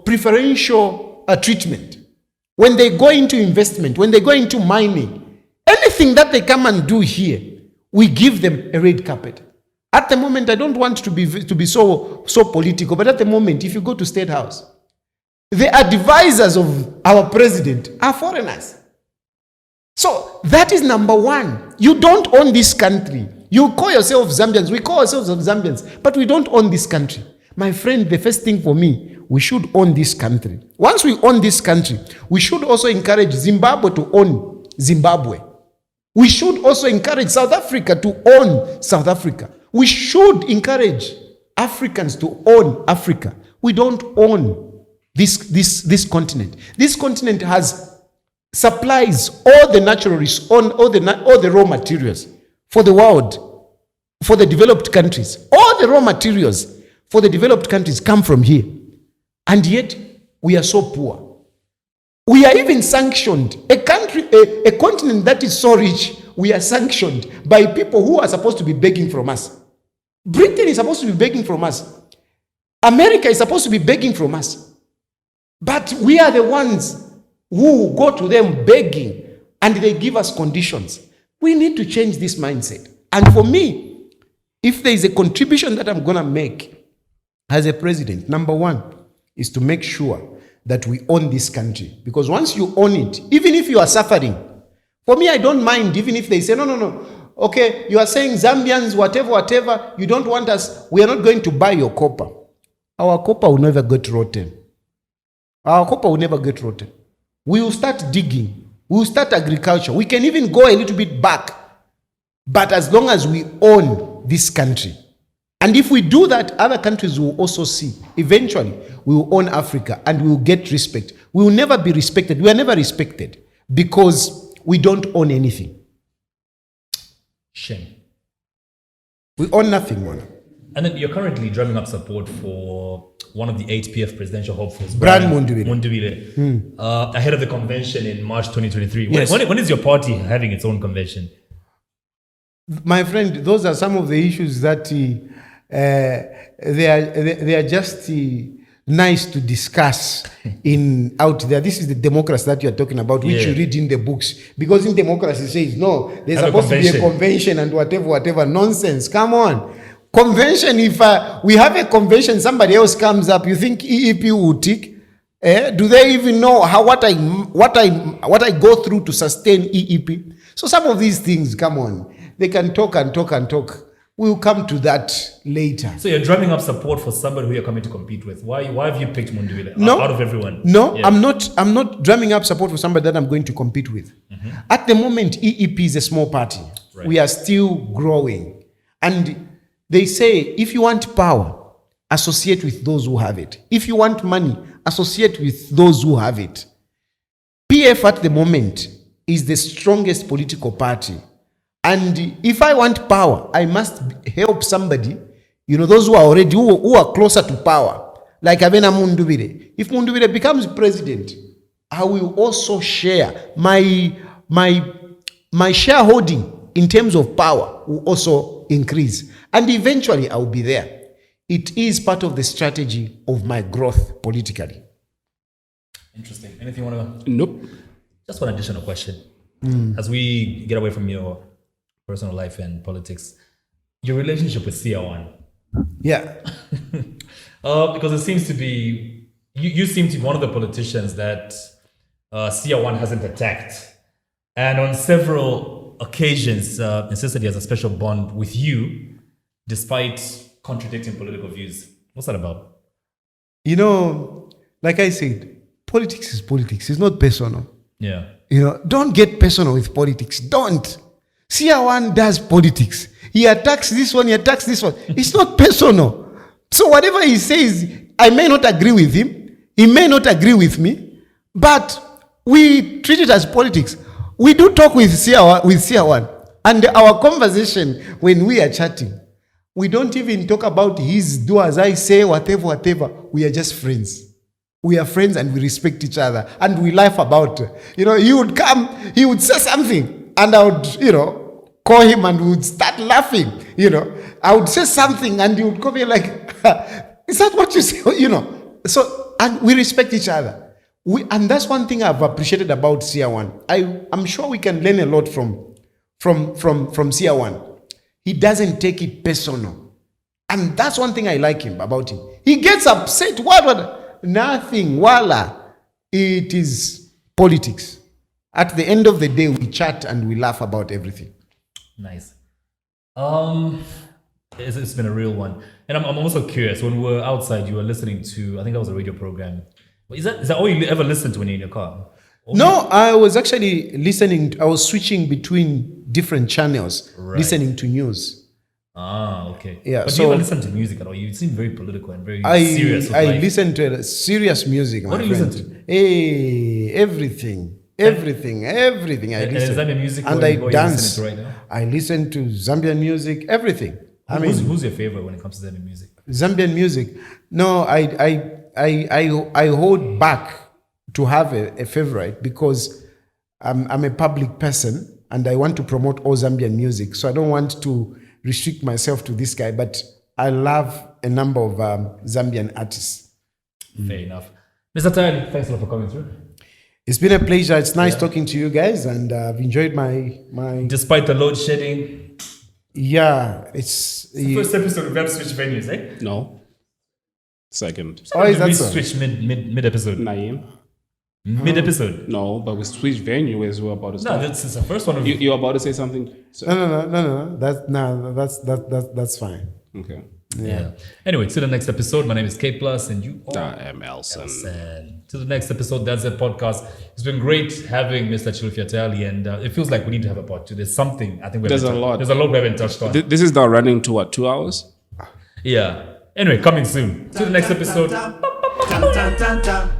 preferential treatment. When they go into investment, when they go into mining, anything that they come and do here, we give them a red carpet. At the moment, I don't want to be so political, but at the moment, if you go to State House, the advisors of our president are foreigners. So that is number one. You don't own this country. You call yourself Zambians. We call ourselves Zambians, but we don't own this country. My friend, the first thing for me, we should own this country. Once we own this country, we should also encourage Zimbabwe to own Zimbabwe. We should also encourage South Africa to own South Africa. We should encourage Africans to own Africa. We don't own this continent. This continent has supplies all the natural resources, all the raw materials for the world, for the developed countries. All the raw materials for the developed countries come from here. And yet, we are so poor. We are even sanctioned. A continent that is so rich, we are sanctioned by people who are supposed to be begging from us. Britain is supposed to be begging from us. America is supposed to be begging from us. But we are the ones who go to them begging and they give us conditions. We need to change this mindset. And for me, if there is a contribution that I'm going to make as a president, number one is to make sure that we own this country. Because once you own it, even if you are suffering, for me, I don't mind even if they say, no. Okay, you are saying Zambians, whatever, you don't want us, we are not going to buy your copper. Our copper will never get rotten. Our copper will never get rotten. We will start digging. We will start agriculture. We can even go a little bit back. But as long as we own this country, and if we do that, other countries will also see. Eventually, we will own Africa and we will get respect. We will never be respected. We are never respected because we don't own anything. Shame. We own nothing, Mona. And then you're currently drumming up support for one of the 8 PF presidential hopefuls, Brian Mundubile. Ahead of the convention in March 2023. Yes. When is your party having its own convention? My friend, those are some of the issues that they are just nice to discuss out there. This is the democracy that you are talking about, which you read in the books. Because in democracy it says, no, there's supposed to be a convention and whatever. Nonsense. Come on. Convention, if we have a convention, somebody else comes up, you think EEP will tick? Do they even know what I go through to sustain EEP? So some of these things, come on, they can talk and talk and talk. We'll come to that later. So you're drumming up support for somebody who you're coming to compete with. Why have you picked Mundubile out of everyone? No, I'm not drumming up support for somebody that I'm going to compete with. At the moment, EEP is a small party. Right. We are still growing. And they say, if you want power, associate with those who have it. If you want money, associate with those who have it. PF at the moment is the strongest political party. And if I want power, I must help somebody, those who are already, who are closer to power, like Avena Mundubile. If Mundubile becomes president, I will also share my shareholding in terms of power will also increase. And eventually I will be there. It is part of the strategy of my growth politically. Interesting. Anything you want to? Nope. Just one additional question. As we get away from your personal life and politics, your relationship with CR1. Yeah. Because it seems to be, you seem to be one of the politicians that CR1 hasn't attacked. And on several occasions, insisted he has a special bond with you, despite contradicting political views. What's that about? Like I said, politics is politics. It's not personal. Yeah. Don't get personal with politics. Don't. CR1 does politics. He attacks this one, he attacks this one. It's not personal. So whatever he says, I may not agree with him. He may not agree with me. But we treat it as politics. We do talk with CR1. And our conversation, when we are chatting, we don't even talk about his do as I say, whatever. We are just friends. We are friends and we respect each other. And we laugh about it. He would come, he would say something. And I would, call him and we would start laughing. I would say something and he would come here like, is that what you say? So, and we respect each other. And that's one thing I've appreciated about CR1. I'm sure we can learn a lot from CR1. He doesn't take it personal. And that's one thing I like about him. He gets upset. What? Nothing. Voila. It is politics. At the end of the day, we chat and we laugh about everything. Nice. It's been a real one. And I'm also curious, when we were outside, you were listening to, I think that was a radio program. Is that all you ever listen to when you're in your car? No, I was actually listening. I was switching between different channels, listening to news. Ah, okay. Yeah. But do you ever listen to music at all? You seem very political and very serious. I listen to serious music. What do you listen to? Hey, everything I listen. Zambian music, and I dance. Right now? I listen to Zambian music, everything. Who's your favorite when it comes to Zambian music? Zambian music. No, I hold back to have a favorite because I'm a public person and I want to promote all Zambian music. So I don't want to restrict myself to this guy, but I love a number of Zambian artists. Fair enough. Mr. Tayali, thanks a lot for coming through. It's been a pleasure. It's nice talking to you guys, and I've enjoyed my. Despite the load shedding. Yeah, it's the first episode we have switched venues, eh? No. Second. Oh, is that we so? switched mid episode. Naeem. Mid episode. No, but we switched venue as we were about to start. No, this is the first one. You're about to say something. So. No. That's fine. Okay. Yeah. Anyway, to the next episode. My name is K Plus, and you are I am Elson. To the next episode, that's the podcast. It's been great having Mr. Chilufya Tayali, and it feels like we need to have a part 2. There's something I think there's a lot we haven't touched on. This is now running to what, 2 hours? Yeah. Anyway, coming soon. To the next episode. Dun, dun, dun, dun.